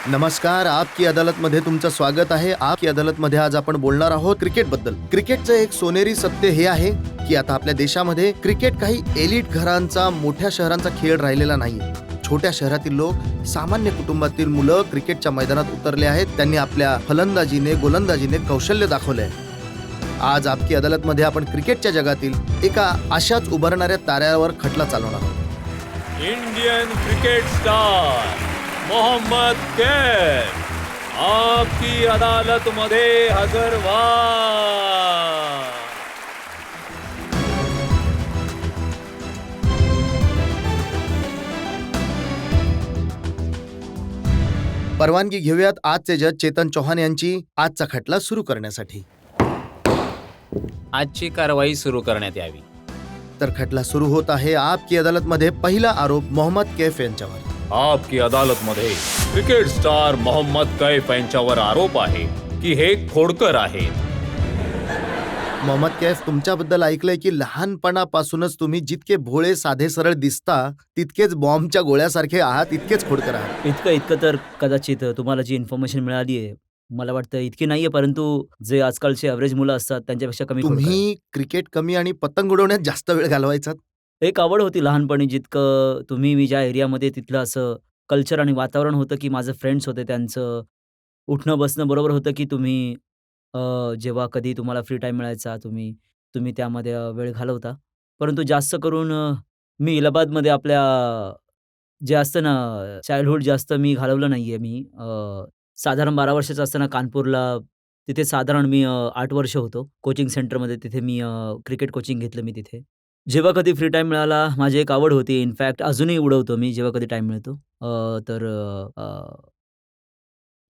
नमस्कार, आपकी अदालतमध्ये तुमचं स्वागत आहे. आपकी अदालतमध्ये आज आपण बोलणार आहोत क्रिकेटबद्दल. क्रिकेटचं एक सोनेरी सत्य हे आहे की आता आपल्या देशामध्ये क्रिकेट काही एलिट घरांचा, मोठ्या शहरांचा खेळ राहिलेला नाहीये. छोट्या शहरातील लोक, सामान्य कुटुंबातील मुलं क्रिकेटच्या मैदानात उतरले आहेत. त्यांनी आपल्या फलंदाजीने, गोलंदाजीने कौशल्य दाखवले आहे. आज आपकी अदालतमध्ये आपण क्रिकेटच्या जगातील एका अशाच उभारणाऱ्या ताऱ्यावर खटला चालवणार आहोत. Indian cricket star Mohammad Kaif Aapki Adalat मध्ये हजर व्हा. परवानगी घेऊयात आजचे जज चेतन चौहान यांची आजचा खटला सुरू करण्यासाठी. आजची कारवाई सुरू करण्यात यावी. तर खटला सुरू होत आहे. आपकी अदालतमध्ये पहिला आरोप मोहम्मद कैफ यांच्यावर. आपकी अदालत मध्ये क्रिकेट स्टार मोहम्मद कैफ यांच्यावर आरोप आहे की हे खोडकर आहेत. मोहम्मद कैफ, तुमच्याबद्दल ऐकलंय की लहानपणापासूनच तुम्ही जितके भोळे साधे सरळ दिसता तितकेच बॉम्बच्या गोळ्यासारखे आहात, इतकेच खोडकर आहात. इतकं तर कदाचित तुम्हाला जी इन्फॉर्मेशन मिळाली आहे, मला वाटतं इतकी नाहीये, परंतु जे आजकालचे एव्हरेज मुलं असतात त्यांच्यापेक्षा कमी खोडकर आहे. तुम्ही क्रिकेट कमी आणि पतंग उडवण्यात जास्त वेळ घालवायचात. एक आवड होती लहानपणी, जितकं मी ज्या एरियामध्ये तिथलं असं कल्चर आणि वातावरण होतं, की माझे फ्रेंड्स होते, त्यांचं उठणं-बसणं बरोबर होतं, की तुम्ही जेव्हा कधी तुम्हाला फ्री टाईम मिळायचा, तुम्ही तुम्ही त्यामध्ये वेळ घालवता. परंतु जास्त करून मी इलाहाबादमध्ये आपल्या जे असतं ना, चाइल्डहूड जास्त मी घालवलं नाहीये मी. साधारण 12 वर्षाचा असताना कानपूरला, तिथे साधारण मी 8 वर्ष होतो. कोचिंग सेंटरमध्ये तिथे मी क्रिकेट कोचिंग घेतलं मी तिथे. जेव्हा कधी फ्री टाईम मिळाला, माझी एक आवड होती. इनफॅक्ट अजूनही उडवतो मी जेव्हा कधी टाईम मिळतो. तर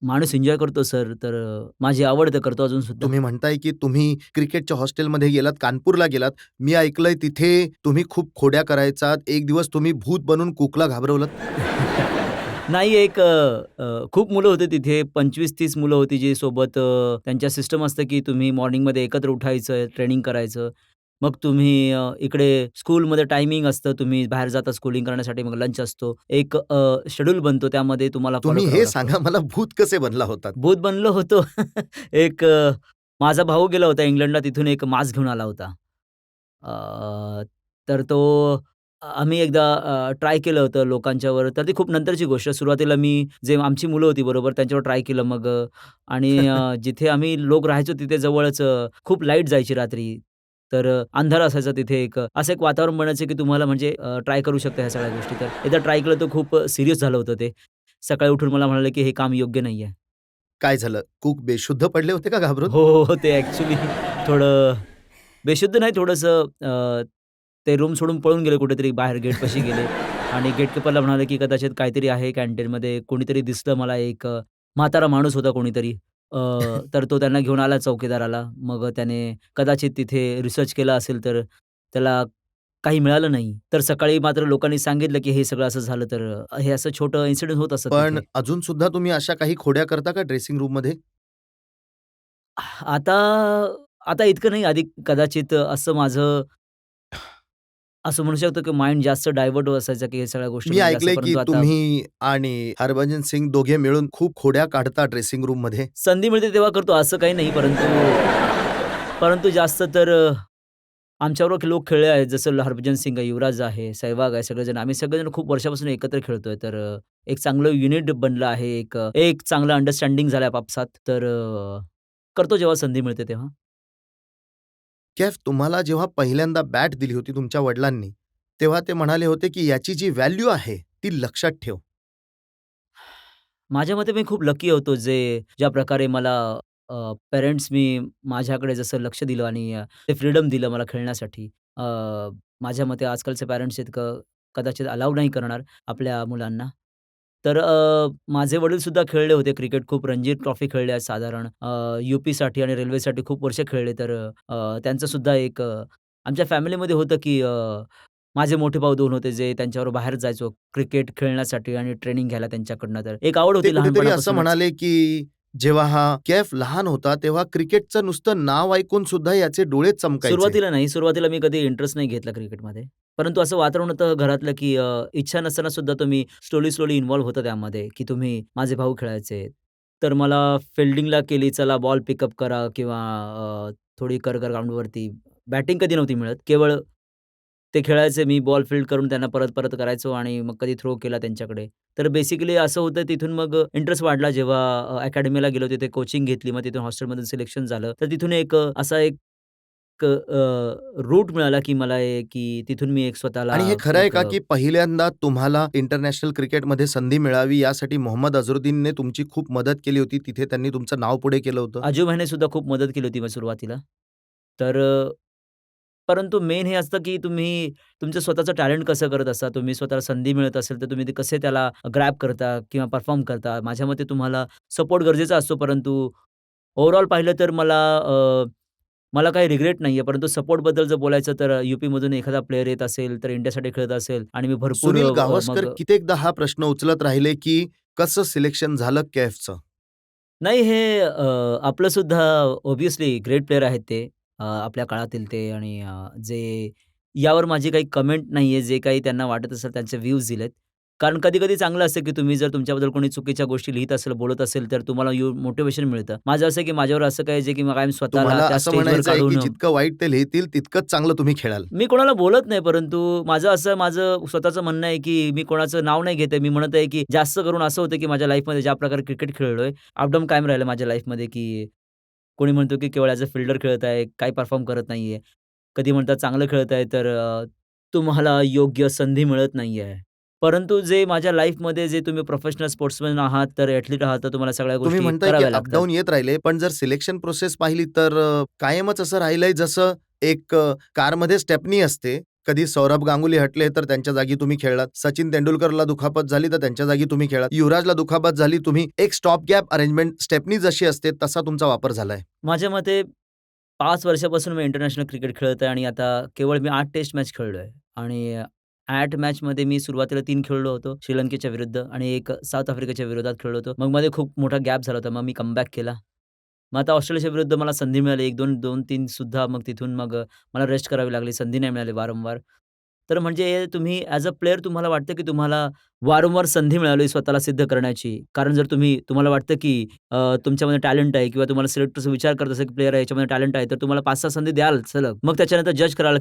माणूस एन्जॉय करतो सर, तर माझी आवड तर करतो अजूनसुद्धा. तुम्ही म्हणताय की तुम्ही क्रिकेटच्या हॉस्टेलमध्ये गेलात, कानपूरला गेलात. मी ऐकलंय तिथे तुम्ही खूप खोड्या करायचात. एक दिवस तुम्ही भूत बनून कुकला घाबरवलं. नाही, एक खूप मुलं होते तिथे, 25-30 मुलं होती जी सोबत, त्यांच्या सिस्टम असतं की तुम्ही मॉर्निंगमध्ये एकत्र उठायचं, ट्रेनिंग करायचं. मग तुम्ही इकडे स्कूलमध्ये टायमिंग असतं, तुम्ही बाहेर जाता स्कूलिंग करण्यासाठी, मग लंच असतो. एक शेड्यूल बनतो, त्यामध्ये तुम्हाला फॉलो तुम्ही करावं हे लागतं. सांगा मला, भूत कसे बनला होतात? भूत बनलो होतो. एक माझा भाऊ गेला होता इंग्लंडला, तिथून एक मास्क घेऊन आला होता. तर तो आम्ही एकदा ट्राय केलं होतं लोकांच्यावर, तर ती खूप नंतरची गोष्ट. सुरुवातीला मी, जे आमची मुलं होती बरोबर, त्यांच्यावर ट्राय केलं. मग आणि जिथे आम्ही लोक राहायचो तिथे जवळच खूप लाईट जायची रात्री. तर अंधार असायचा तिथे. असं एक वातावरण बनायचं की तुम्हाला म्हणजे ट्राय करू शकता ह्या सगळ्या गोष्टी. तर एकदा ट्राय केलं तर खूप सीरियस झालं होतं ते. सकाळी उठून मला म्हणाले की हे काम योग्य नाहीये. काय झालं? कुक बेशुद्ध पडले होते का घाबरून? हो. ते ॲक्चुअली थोडं बेशुद्ध नाही, थोडंसं ते रूम सोडून पळून गेले कुठेतरी, बाहेर गेटपाशी गेले आणि गेटकीपरला म्हणाले, की कदाचित काहीतरी आहे कॅन्टीनमध्ये. कोणीतरी दिसलं मला, एक म्हातारा माणूस होता कोणीतरी. अ, तर तो त्यांना घेऊन आला चौकीदाराला. मग त्याने कदाचित तिथे रिसर्च केला असेल, तर त्याला काही मिळालं नाही. तर सकाळी मात्र लोकांनी सांगितलं, की हे सगळं असं झालं. तर हे असं छोटं इन्सिडेंट होत असतात पण तिथे. अजून सुद्धा तुम्ही अशा काही खोड्या करता का ड्रेसिंग रूममध्ये? आता आता इतकं नाही. आधी कदाचित असं माझं, असं म्हणू शकतो, की माइंड जास्त डायव्हर्ट होत असायचं, की हे सगळ्या मी गोष्टींमध्ये जास्त. ऐकलंय की परंतु आता तुम्ही आणि हरभजन सिंग दोघे मिळून खूप खोड्या काढता ड्रेसिंग रूममध्ये. संधी मिळते तेव्हा करतो, असं काही नाही. परंतु परंतु जास्त तर आमच्याबरोबर लोक खेळले आहेत. जसं हरभजन सिंग आहे, युवराज आहे, सहवाग आहे, सगळेजण. आम्ही सगळेजण खूप वर्षापासून एकत्र खेळतोय. तर एक चांगलं युनिट बनलं आहे. एक चांगलं अंडरस्टँडिंग झालं आपापसात. तर करतो जेव्हा संधी मिळते तेव्हा. कैफ, तुम्हाला जेव्हा पहिल्यांदा बॅट दिली होती तुमच्या वडिलांनी, तेव्हा ते म्हणाले होते की याची जी व्हॅल्यू आहे ती लक्षात ठेव. माझ्या मते मी खूप लकी होतो, ज्या प्रकारे मला पेरेंट्स माझ्याकडे जसं लक्ष दिलं आणि ते फ्रीडम दिलं मला खेळण्यासाठी. माझ्या मते आजकालचे पॅरेंट्स इतकं कदाचित अलाऊ नाही करणार आपल्या मुलांना. तर माझे वडीलसुद्धा खेळले होते क्रिकेट, खूप रणजी ट्रॉफी खेळले आहेत साधारण. यूपीसाठी आणि रेल्वेसाठी खूप वर्ष खेळले. तर त्यांचंसुद्धा एक आमच्या फॅमिलीमध्ये होतं, की माझे मोठे भाऊ 2 होते, जे त्यांच्याबरोबर बाहेर जायचो क्रिकेट खेळण्यासाठी आणि ट्रेनिंग घ्यायला त्यांच्याकडनं. तर एक आवड ते होती कुठेतरी असं लहानपणापासूनच. म्हणाले की जेव्हा हा कैफ लहान होता तेव्हा क्रिकेटचं नुसतं नाव ऐकून सुद्धा याचे डोळे चमकायचे. सुरुवातीला नाही. सुरुवातीला मी कधी इंटरेस्ट नाही घेतला क्रिकेटमध्ये. परंतु असं वातावरण होतं घरातलं, की इच्छा नसताना सुद्धा तुम्ही स्लोली इन्व्हॉल्व होता त्यामध्ये, की तुम्ही माझे भाऊ खेळायचे. तर मला फिल्डिंगला केली, चला बॉल पिकअप करा किंवा थोडी कर ग्राउंडवरती. बॅटिंग कधी नव्हती मिळत. केवळ ते खेळायचे, मी बॉल फील्ड करून त्यांना परत करायचो आणि मग कधी थ्रो केला त्यांच्याकडे. तर बेसिकली असं होतं तिथून मग इंटरेस्ट वाढला जेव्हा अकॅडमीला गेलो तिथे कोचिंग घेतली. मग तिथून हॉस्टेलमधून सिलेक्शन झालं. तर तिथून एक असा एक रूट मिळाला की मला की तिथून मी एक स्वतःला आणि हे खरं आहे एक का, की पहिल्यांदा तुम्हाला इंटरनॅशनल क्रिकेटमध्ये संधी मिळावी यासाठी मोहम्मद अझरुद्दीनने तुमची खूप मदत केली होती. तिथे त्यांनी तुमचं नाव पुढे केलं होतं? अजू भाईने सुद्धा खूप मदत केली होती मग सुरुवातीला. तर परंतु मेन हे असतं की तुम्ही तुमचं स्वतःचं टॅलेंट कसं करत असता. तुम्ही स्वतःला संधी मिळत असेल तर तुम्ही ते कसे त्याला ग्रॅब करता किंवा परफॉर्म करता. माझ्या मते तुम्हाला सपोर्ट गरजेचा असतो. परंतु ओव्हरऑल पाहिलं तर मला काही रिग्रेट नाहीये. परंतु सपोर्टबद्दल जर बोलायचं तर यूपीमधून एखादा प्लेयर येत असेल, तर इंडियासाठी खेळत असेल आणि मी भरपूर सुनील गावस्कर मग कित्येकदा हा प्रश्न उचलत राहिले, की कसं सिलेक्शन झालं कैफचं? नाही हे आपलं सुद्धा ऑब्व्हियसली ग्रेट प्लेयर आहेत ते. आपल्या काळातील ते आणि जे यावर माझी काही कमेंट नाहीये. जे काही त्यांना वाटत असेल त्यांचे व्ह्यूज दिलेत. कारण कधी-कधी चांगलं असतं, की तुम्ही जर तुमच्याबद्दल कोणी चुकीच्या गोष्टी लिहीत असेल, बोलत असेल, तर तुम्हाला मोटिव्हेशन मिळतं. माझं असं आहे, की माझ्यावर असं काही जे की कायम स्वतःला तुम्हाला त्या असं स्टेजवर म्हणायचं आहे, की काढून जितकं वाईट ते लिहितील तितकंच चांगलं तुम्ही खेळाल. मी कोणाला बोलत नाही, परंतु माझं स्वतःचं म्हणणं आहे, की मी कोणाचं नाव नाही घेत आहे. मी म्हणत आहे, की जास्त करून असं होतं, की माझ्या लाईफमध्ये ज्या प्रकारे क्रिकेट खेळलोय, अपडाऊन कायम राहिलं माझ्या लाईफमध्ये, की कोणी म्हणतो, की केवळ ॲज अ फिल्डर खेळत आहे, काही परफॉर्म करत नाहीये. कधी म्हणतात चांगलं खेळत आहे, तर तुम्हाला योग्य संधी मिळत नाहीये. परंतु जे माझ्या लाईफमध्ये जे तुम्ही प्रोफेशनल स्पोर्ट्समन आहात, तर ॲथलीट आहात, तर तुम्हाला सगळ्या तुम्ही गोष्टी म्हणताय, की कराव्या लागतात. अप येत राहिले. पण जर सिलेक्शन प्रोसेस पाहिली तर कायमच असं राहिलंय जसं एक कारमध्ये स्टेपनी असते. कधी सौरभ गांगुली हटले तर त्यांच्या जागी तुम्ही खेळलात. सचिन तेंडुलकरला दुखापत झाली तर त्यांच्या जागी तुम्ही खेळलात. युवराजला दुखापत झाली तुम्ही एक स्टॉप गॅप अरेंजमेंट स्टेपनी जशी असते तसा तुमचा वापर झालाय. माझ्या मते 5 वर्षापासून मी इंटरनॅशनल क्रिकेट खेळत आहे आणि आता केवळ मी 8 टेस्ट मॅच खेळलोय आणि 8 मॅचमध्ये मी सुरुवातीला 3 खेळलो होतो श्रीलंकेच्या विरुद्ध आणि एक साऊथ आफ्रिकेच्या विरोधात खेळलो होतो. मग मध्ये खूप मोठा गॅप झाला होता. मग मी कमबॅक केला. मग आता ऑस्ट्रेलियाच्या विरुद्ध मला संधी मिळाली 1-2, 2-3 सुद्धा मग तिथून मग मला रेस्ट करावी लागली. संधी नाही मिळाली वारंवार. तर म्हणजे तुम्ही ॲज अ प्लेयर तुम्हाला वाटतं, की तुम्हाला वारंवार संधी मिळाली स्वतःला सिद्ध करण्याची. कारण जर तुम्हाला वाटतं, की तुमच्यामध्ये टॅलेंट आहे किंवा तुम्हाला सिलेक्टर्स विचार करत असेल, की प्लेयर आहे याच्यामध्ये टॅलेंट आहे, तर तुम्हाला 5-6 संधी द्याल सलग. मग त्याच्यानंतर जज कराल,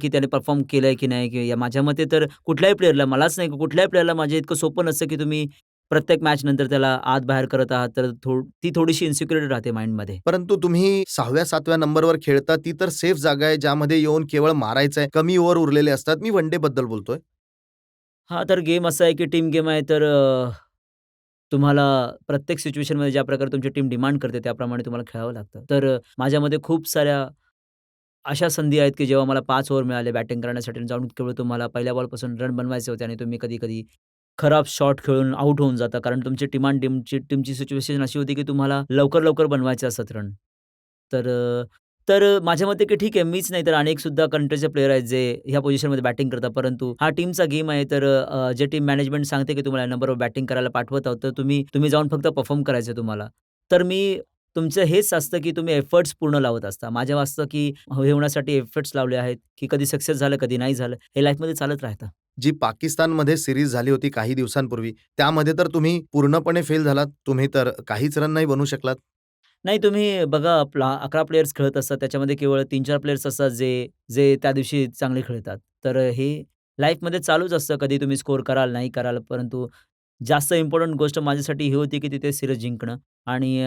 की त्याने परफॉर्म केलंय की नाही की माझ्या मते तर कुठल्याही प्लेयरला मलाच नाही, कुठल्याही प्लेयरला माझे इतकं सोपं नसतं, की तुम्ही प्रत्येक मॅचनंतर त्याला आत-बाहेर करत आहात, तर ती थोडीशी इन्सिक्युरिटी राहते माइंडमध्ये. परंतु तुम्ही 6व्या-7व्या नंबरवर खेळता ती तर सेफ जागा आहे ज्यामध्ये येऊन केवळ मारायचंय. कमी ओव्हर उरलेले असतात. मी वन डे बद्दल बोलतोय. हां, तर गेम असा आहे, की टीम गेम आहे, तर तुम्हाला प्रत्येक सिच्युएशनमध्ये ज्या प्रकारे तुमची टीम डिमांड करते, त्याप्रमाणे तुम्हाला खेळावं लागतं. तर माझ्यामध्ये खूप साऱ्या अशा संधी आहेत, की जेव्हा मला 5 ओव्हर मिळाले बॅटिंग करण्यासाठी आणि जाऊन केवळ तुम्हाला पहिल्या बॉलपासून रन बनवायचे होते आणि तुम्ही कधी-कधी खराब शॉट खेळून आउट होऊन जाता. कारण तुमची टीमची सिच्युएशन अशी होती, की तुम्हाला लवकर बनवायचे असतात रन. तर माझ्या मते की ठीक आहे, मीच नाही तर अनेक सुद्धा कंट्रीचे प्लेयर आहेत, जे ह्या पोझिशनमध्ये बॅटिंग करतात. परंतु हा टीमचा गेम आहे, तर जे टीम मॅनेजमेंट सांगते, की तुम्हाला या नंबरवर बॅटिंग करायला पाठवत आहोत, तर तुम्ही जाऊन फक्त परफॉर्म करायचं तुम्हाला. तर तुमचं हेच असतं, की तुम्ही एफर्ट्स पूर्ण लावत असता. माझं असतं, की हे होण्यासाठी एफर्ट्स लावले आहेत, की कधी सक्सेस झालं, कधी नाही झालं. हे लाईफमध्ये चालत राहतं. जी पाकिस्तानमध्ये सीरीज झाली होती काही दिवसांपूर्वी, त्यामध्ये तर तुम्ही पूर्णपणे फेल झालात. तुम्ही तर काहीच रन नाही बनवू शकलात. नाही तुम्ही बघा आपला 11 प्लेयर्स खेळत असतात. त्याच्यामध्ये केवळ 3-4 प्लेयर्स असतात जे जे त्या दिवशी चांगले खेळतात. तर हे लाईफमध्ये चालूच असतं. कधी तुम्ही स्कोर कराल, नाही कराल. परंतु जास्त इम्पोर्टंट गोष्ट माझ्यासाठी ही होती, की तिथे सीरीज जिंकणं आणि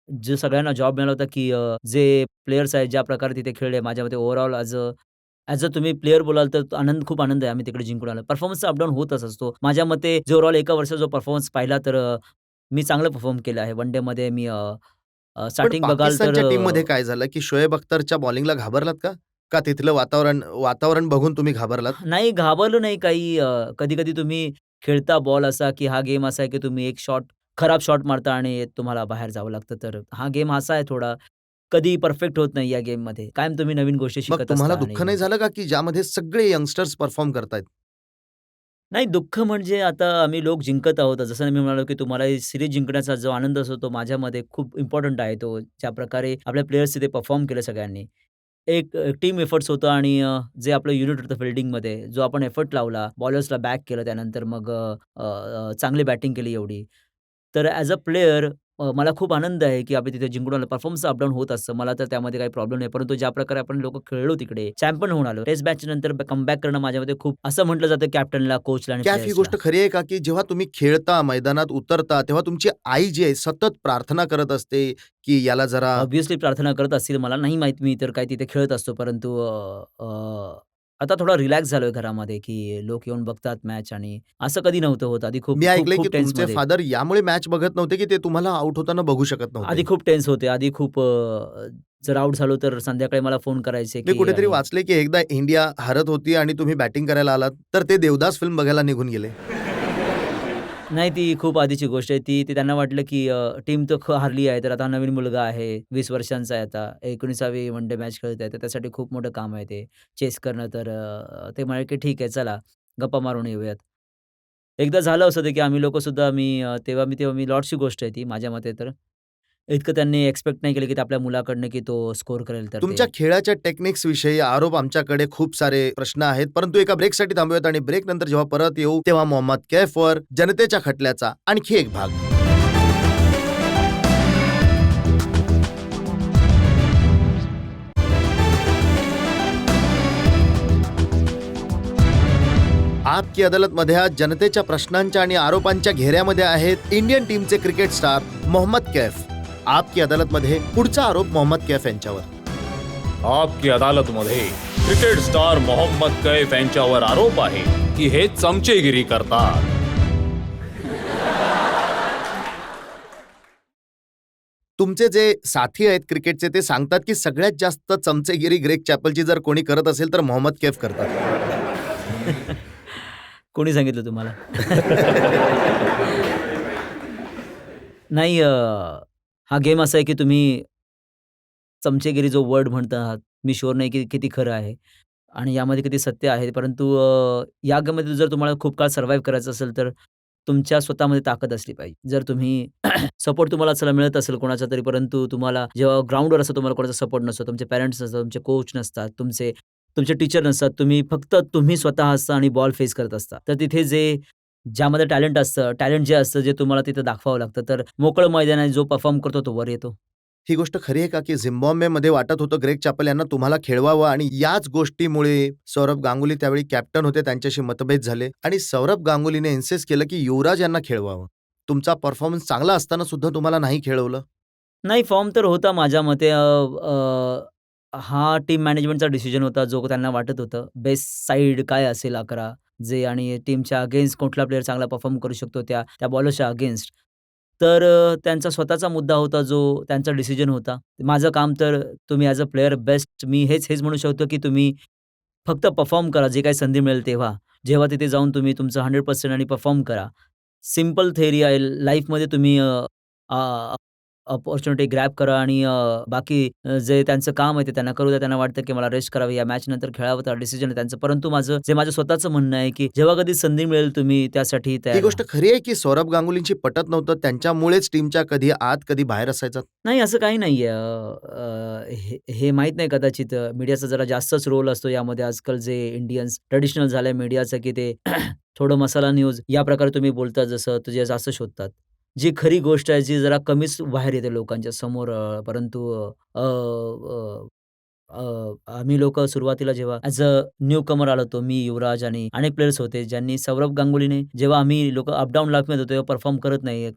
जो सगळ्यांना जॉब मिळाला होता, की जे प्लेयर्स आहेत, ज्या प्रकारे तिथे खेळले, माझ्या मते ओव्हरऑल ॲज अ तुम्ही प्लेयर बोलाल, तर खूप आनंद आहे आम्ही तिकडे जिंकून आलो. परफॉर्मन्सचा अपडाऊन होतच असतो. माझ्या मते जे ओव्हरऑल एका वर्षाचा जो परफॉर्मन्स पाहिला, तर मी चांगलं परफॉर्म केलं आहे. वन डेमध्ये मी पण स्टार्टिंग बघाल तर पाकिस्तानच्या टीममध्ये काय झालं, की शोएब अख्तरच्या बॉलिंगला घाबरलात का? का तिथलं वातावरण वातावरण बघून तुम्ही घाबरलात? नाही घाबरलो नाही काही. कधी-कधी तुम्ही खेळता बॉल असा, की हा गेम असा आहे, की तुम्ही एक खराब शॉट मारता आणि तुम्हाला बाहेर जावं लागतं. तर हा गेम असा आहे थोडा, कधी परफेक्ट होत नाही या गेममध्ये. कायम तुम्ही नवीन गोष्टी मग शिकत तुम्हाला असता दुःख आणि नाही मग झालं का, की ज्यामध्ये सगळे यंगस्टर्स परफॉर्म करतायत? नाही, दुःख म्हणजे आता आम्ही लोक जिंकत आहोत. जसं मी म्हणालो, की तुम्हाला ही सीरीज जिंकण्याचा जो आनंद असतो, तो माझ्यामध्ये खूप इम्पोर्टंट आहे तो. ज्या प्रकारे आपल्या प्लेयर्स तिथे परफॉर्म केलं सगळ्यांनी. एक टीम एफर्ट्स होतं आणि जे आपलं युनिट होतं फील्डिंगमध्ये, जो आपण एफर्ट लावला, बॉलर्सला बॅक केलं, त्यानंतर मग चांगली बॅटिंग केली एवढी. तर ॲज अ प्लेयर मला खूप आनंद आहे, की आम्ही तिथे जिंकून आलो. परफॉर्मन्स अपडाऊन होत असतं. मला तर त्यामध्ये काही प्रॉब्लेम नाही. परंतु ज्या प्रकारे आपण लोकं खेळलो तिकडे, चॅम्पियन होऊन आलो. टेस्ट मॅचनंतर कमबॅक करणं माझ्यामध्ये खूप असं म्हटलं जातं कॅप्टनला, कोचला आणि कॅफ, ही प्लेयर्सला. गोष्ट खरी आहे का, की जेव्हा तुम्ही खेळता, मैदानात उतरता, तेव्हा तुमची आई जी आहे सतत प्रार्थना करत असते, की याला जरा ऑब्व्हियसली प्रार्थना करत असतील. मला नाही माहीत मी तर काय तिथे खेळत असतो. परंतु अ, अ, आता थोडा रिलॅक्स झालोय घरामध्ये, की लोक येऊन बघतात मॅच आणि असं कधी नव्हतं होत. आधी खूप मी खूप ऐकलंय, की खूप तुमचे टेन्समध्ये. फादर यामुळे मॅच बघत नव्हते, की ते तुम्हाला आउट होताना बघू शकत आधी नव्हते. खूप टेन्स होते. आधी खूप जर आउट झालो तर संध्याकाळी मला फोन करायचे, मी की कुठेतरी आणि वाचले, की एकदा इंडिया हरत होती आणि तुम्ही बॅटिंग करायला आलात, तर ते देवदास फिल्म बघायला निघून गेले. नाही ती खूप आधीची गोष्ट आहे. ती त्यांना वाटलं, की टीम तर हारली आहे, तर आता नवीन मुलगा आहे, 20 वर्षांचा आहे आता, 19वी वन डे मॅच खेळत आहे, तर त्यासाठी खूप मोठं काम आहे ते चेस करणं. तर ते म्हणाले, की "ठीक आहे, चला गप्पा मारून येऊयात." एकदा झालं असं ते, की आम्ही लोकं सुद्धा तेव्हा मी लॉर्ड्सची गोष्ट आहे ती माझ्या मते तर. इतकं त्यांनी एक्स्पेक्ट नाही केलं, की ते आपल्या मुलाकडनं, की तो स्कोर करेल तर तुमच्या ते. खेळाच्या टेक्निक्सविषयी आरोप आमच्याकडे खूप सारे प्रश्न आहेत, परंतु एका ब्रेकसाठी थांबूयात आणि ब्रेकनंतर जेव्हा परत येऊ, तेव्हा मोहम्मद कैफवर जनतेच्या खटल्याचा आणखी एक भाग. आपकी अदालतमध्ये आज जनतेच्या प्रश्नांच्या आणि आरोपांच्या घेऱ्यामध्ये आहेत इंडियन टीमचे क्रिकेट स्टार मोहम्मद कैफ. आपकी अदालतमध्ये पुढचा आरोप मोहम्मद कैफ यांच्यावर. आपकी अदालतमध्ये क्रिकेट स्टार मोहम्मद कैफ यांच्यावर आरोप आहे की हे चमचेगिरी करतात. तुमचे जे साथी आहेत क्रिकेटचे ते सांगतात, की सगळ्यात जास्त चमचेगिरी ग्रेग चॅपलची जर कोणी करत असेल तर मोहम्मद कैफ करतात. कोणी सांगितलं तुम्हाला? नाही हा गेम असा आहे, की तुम्ही चमचेगिरी जो वर्ड म्हणत आहात, मी शुअर नाही की किती खरं आहे आणि यामध्ये किती सत्य आहे. परंतु या गेममध्ये जर तुम्हाला खूप काळ सर्व्हाईव्ह करायचं असेल, तर तुमच्या स्वतःमध्ये ताकद असली पाहिजे. जर तुम्ही सपोर्ट तुम्हाला चला मिळत असेल कोणाचा तरी, परंतु तुम्हाला जेव्हा ग्राउंडवर असं तुम्हाला कोणाचा सपोर्ट नसतो, तुमचे पॅरेंट्स नसतात, तुमचे कोच नसतात, तुमचे तुमचे टीचर नसतात, तुम्ही स्वतः असता आणि बॉल फेस करत असता. तर तिथे ज्यामध्ये टॅलेंट असतं, टॅलेंट जे असतं, जे तुम्हाला तिथं दाखवावं लागतं. तर मोकळं मैदान आहे, जो परफॉर्म करतो तो वर येतो. ही गोष्ट खरी आहे का, की झिम्बाब्वेमध्ये वाटत होतं ग्रेग चॅपल यांना तुम्हाला खेळवावं आणि याच गोष्टीमुळे सौरभ गांगुली त्यावेळी कॅप्टन होते, त्यांच्याशी मतभेद झाले आणि सौरभ गांगुलीने इन्सिस्ट केलं, की युवराज यांना खेळवावं. तुमचा परफॉर्मन्स चांगला असताना सुद्धा तुम्हाला नाही खेळवलं? नाही, फॉर्म तर होता माझ्या मते. हा टीम मॅनेजमेंटचा डिसिजन होता, जो त्यांना वाटत होतं. बेस्ट साइड काय असेल 11 जे आणि टीमच्या अगेन्स्ट कुठला प्लेयर चांगला परफॉर्म करू शकतो त्या त्या बॉलर्सच्या अगेन्स्ट. तर त्यांचा स्वतःचा मुद्दा होता, जो त्यांचा डिसिजन होता. माझं काम तर तुम्ही ॲज अ प्लेयर बेस्ट मी हेच म्हणू शकतो, की तुम्ही फक्त परफॉर्म करा, जे काही संधी मिळेल तेव्हा. जेव्हा तिथे जाऊन तुम्ही तुमचं 100% आणि परफॉर्म करा. सिंपल थिअरी आहे लाईफमध्ये तुम्ही अपॉर्च्युनिटी ग्रॅब करा आणि बाकी जे त्यांचं काम आहे ते त्यांना करू द्या. त्यांना वाटतं की मला रेस्ट करावी, या मॅचनंतर खेळावं, तर डिसिजन आहे त्यांचं. परंतु माझं स्वतःचं म्हणणं आहे, की जेव्हा कधी संधी मिळेल तुम्ही त्यासाठी ही तयार गोष्ट राहा. खरी आहे, की सौरभ गांगुलींची पटत नव्हतं, त्यांच्यामुळेच टीमच्या कधी आत, कधी बाहेर असायचा? नाही असं काही नाहीये. हे हे माहीत नाही कदाचित मीडियाचा जरा जास्तच रोल असतो यामध्ये आजकाल जे इंडियन्स ट्रेडिशनल झालंय मीडियाचं, की ते थोडं मसाला न्यूज या प्रकारे तुम्ही बोलता जसं ते जास्त शोधतात. जी खरी गोष्ट आहे जी जरा कमीच बाहेर येते लोकांच्या समोर परंतु अ, अ, आम्ही लोकं सुरुवातीला जेव्हा ॲज अ न्यूकमर आलो होतो, मी, युवराज आणि अनेक प्लेयर्स होते, ज्यांनी सौरभ गांगुलीने जेव्हा आम्ही लोकं अप-डाऊन लाईफमध्ये होतो, तेव्हा परफॉर्म करत नाही.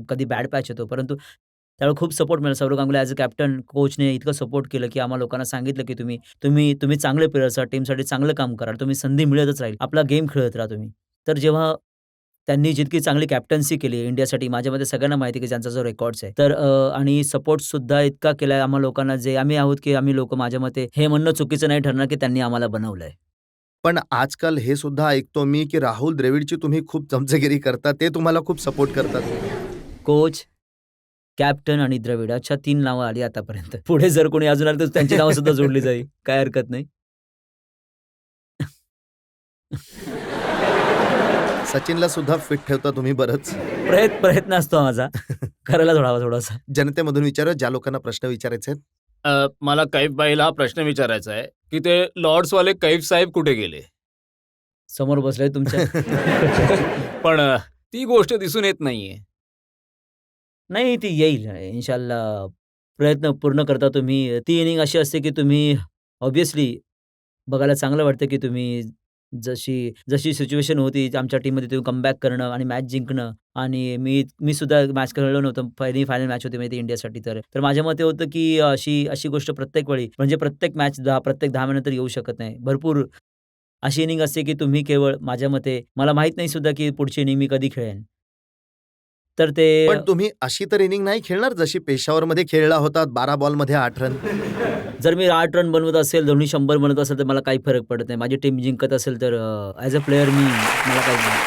कधी बॅड पॅच येतो. परंतु त्यावेळी खूप सपोर्ट मिळाला. Saurabh Ganguly as a captain, कोचने इतकं सपोर्ट केलं, की आम्हा लोकांना सांगितलं, की तुम्ही चांगले प्लेयर्स आहात, टीमसाठी चांगलं काम करा. तुम्ही संधी मिळतच राहील. आपला गेम खेळत राहा तुम्ही. तर जेव्हा त्यांनी जितकी चांगली कॅप्टन्सी केली इंडियासाठी, माझ्या मते सगळ्यांना माहिती आहे, की त्यांचा जो रेकॉर्ड्स आहे. तर आणि सपोर्टसुद्धा इतका केलाय आम्हा लोकांना, जे आम्ही आहोत, की आम्ही लोकं माझ्या मते हे म्हणणं चुकीचं नाही ठरणार, की त्यांनी आम्हाला बनवलंय. पण आजकाल हे सुद्धा ऐकतो मी, की राहुल द्रविडची तुम्ही खूप चमचेगिरी करता. ते तुम्हाला खूप सपोर्ट करतात. कोच, कॅप्टन आणि द्रविड अच्छा 3 नावं आली आतापर्यंत. पुढे जर कोणी अजून आलं, तर त्यांची नावं सुद्धा जोडली जाईल. काही हरकत नाही. सचिनला सुद्धा फिट ठेवता तुम्ही बरंच. प्रयत्न असतो माझा करायला थोडासा. जनतेमधून विचारा ज्या लोकांना प्रश्न विचारायचे आहेत. मला कैफ बाईला हा प्रश्न विचारायचा आहे की ते लॉर्ड्सवाले कैफ साहेब कुठे गेले. समोर बसलाय तुमच्या. पण ती गोष्ट दिसून येत नाहीये. नाही, ती येईल इन्शाअल्लाह. प्रयत्न पूर्ण करता तुम्ही. ती इनिंग अशी असते की तुम्ही ऑब्व्हियसली बघायला चांगलं वाटतं की तुम्ही जशी सिच्युएशन होती आमच्या टीममध्ये तुम्ही कमबॅक करणं आणि मॅच जिंकणं. आणि मी सुद्धा मॅच खेळलो नव्हतं. पहिली फायनल मॅच होती माहिती इंडियासाठी. तर माझ्या मते होतं की अशी गोष्ट प्रत्येक वेळी म्हणजे प्रत्येक मॅच प्रत्येक 10 महिन्यानंतर येऊ शकत नाही. भरपूर अशी इनिंग असते की तुम्ही केवळ माझ्या मते मला माहीत नाही सुद्धा की पुढची इनिंग मी कधी खेळेन. तर ते पण तुम्ही अशी तर इनिंग नाही खेळणार जशी पेशावरमध्ये खेळला होता 12 बॉलमध्ये 8 रन. जर मी 8 रन बनवत असेल, दोन्ही 100 बनवत असेल तर मला काही फरक पडत नाही. माझी टीम जिंकत असेल तर ॲज अ प्लेयर मला काही नाही.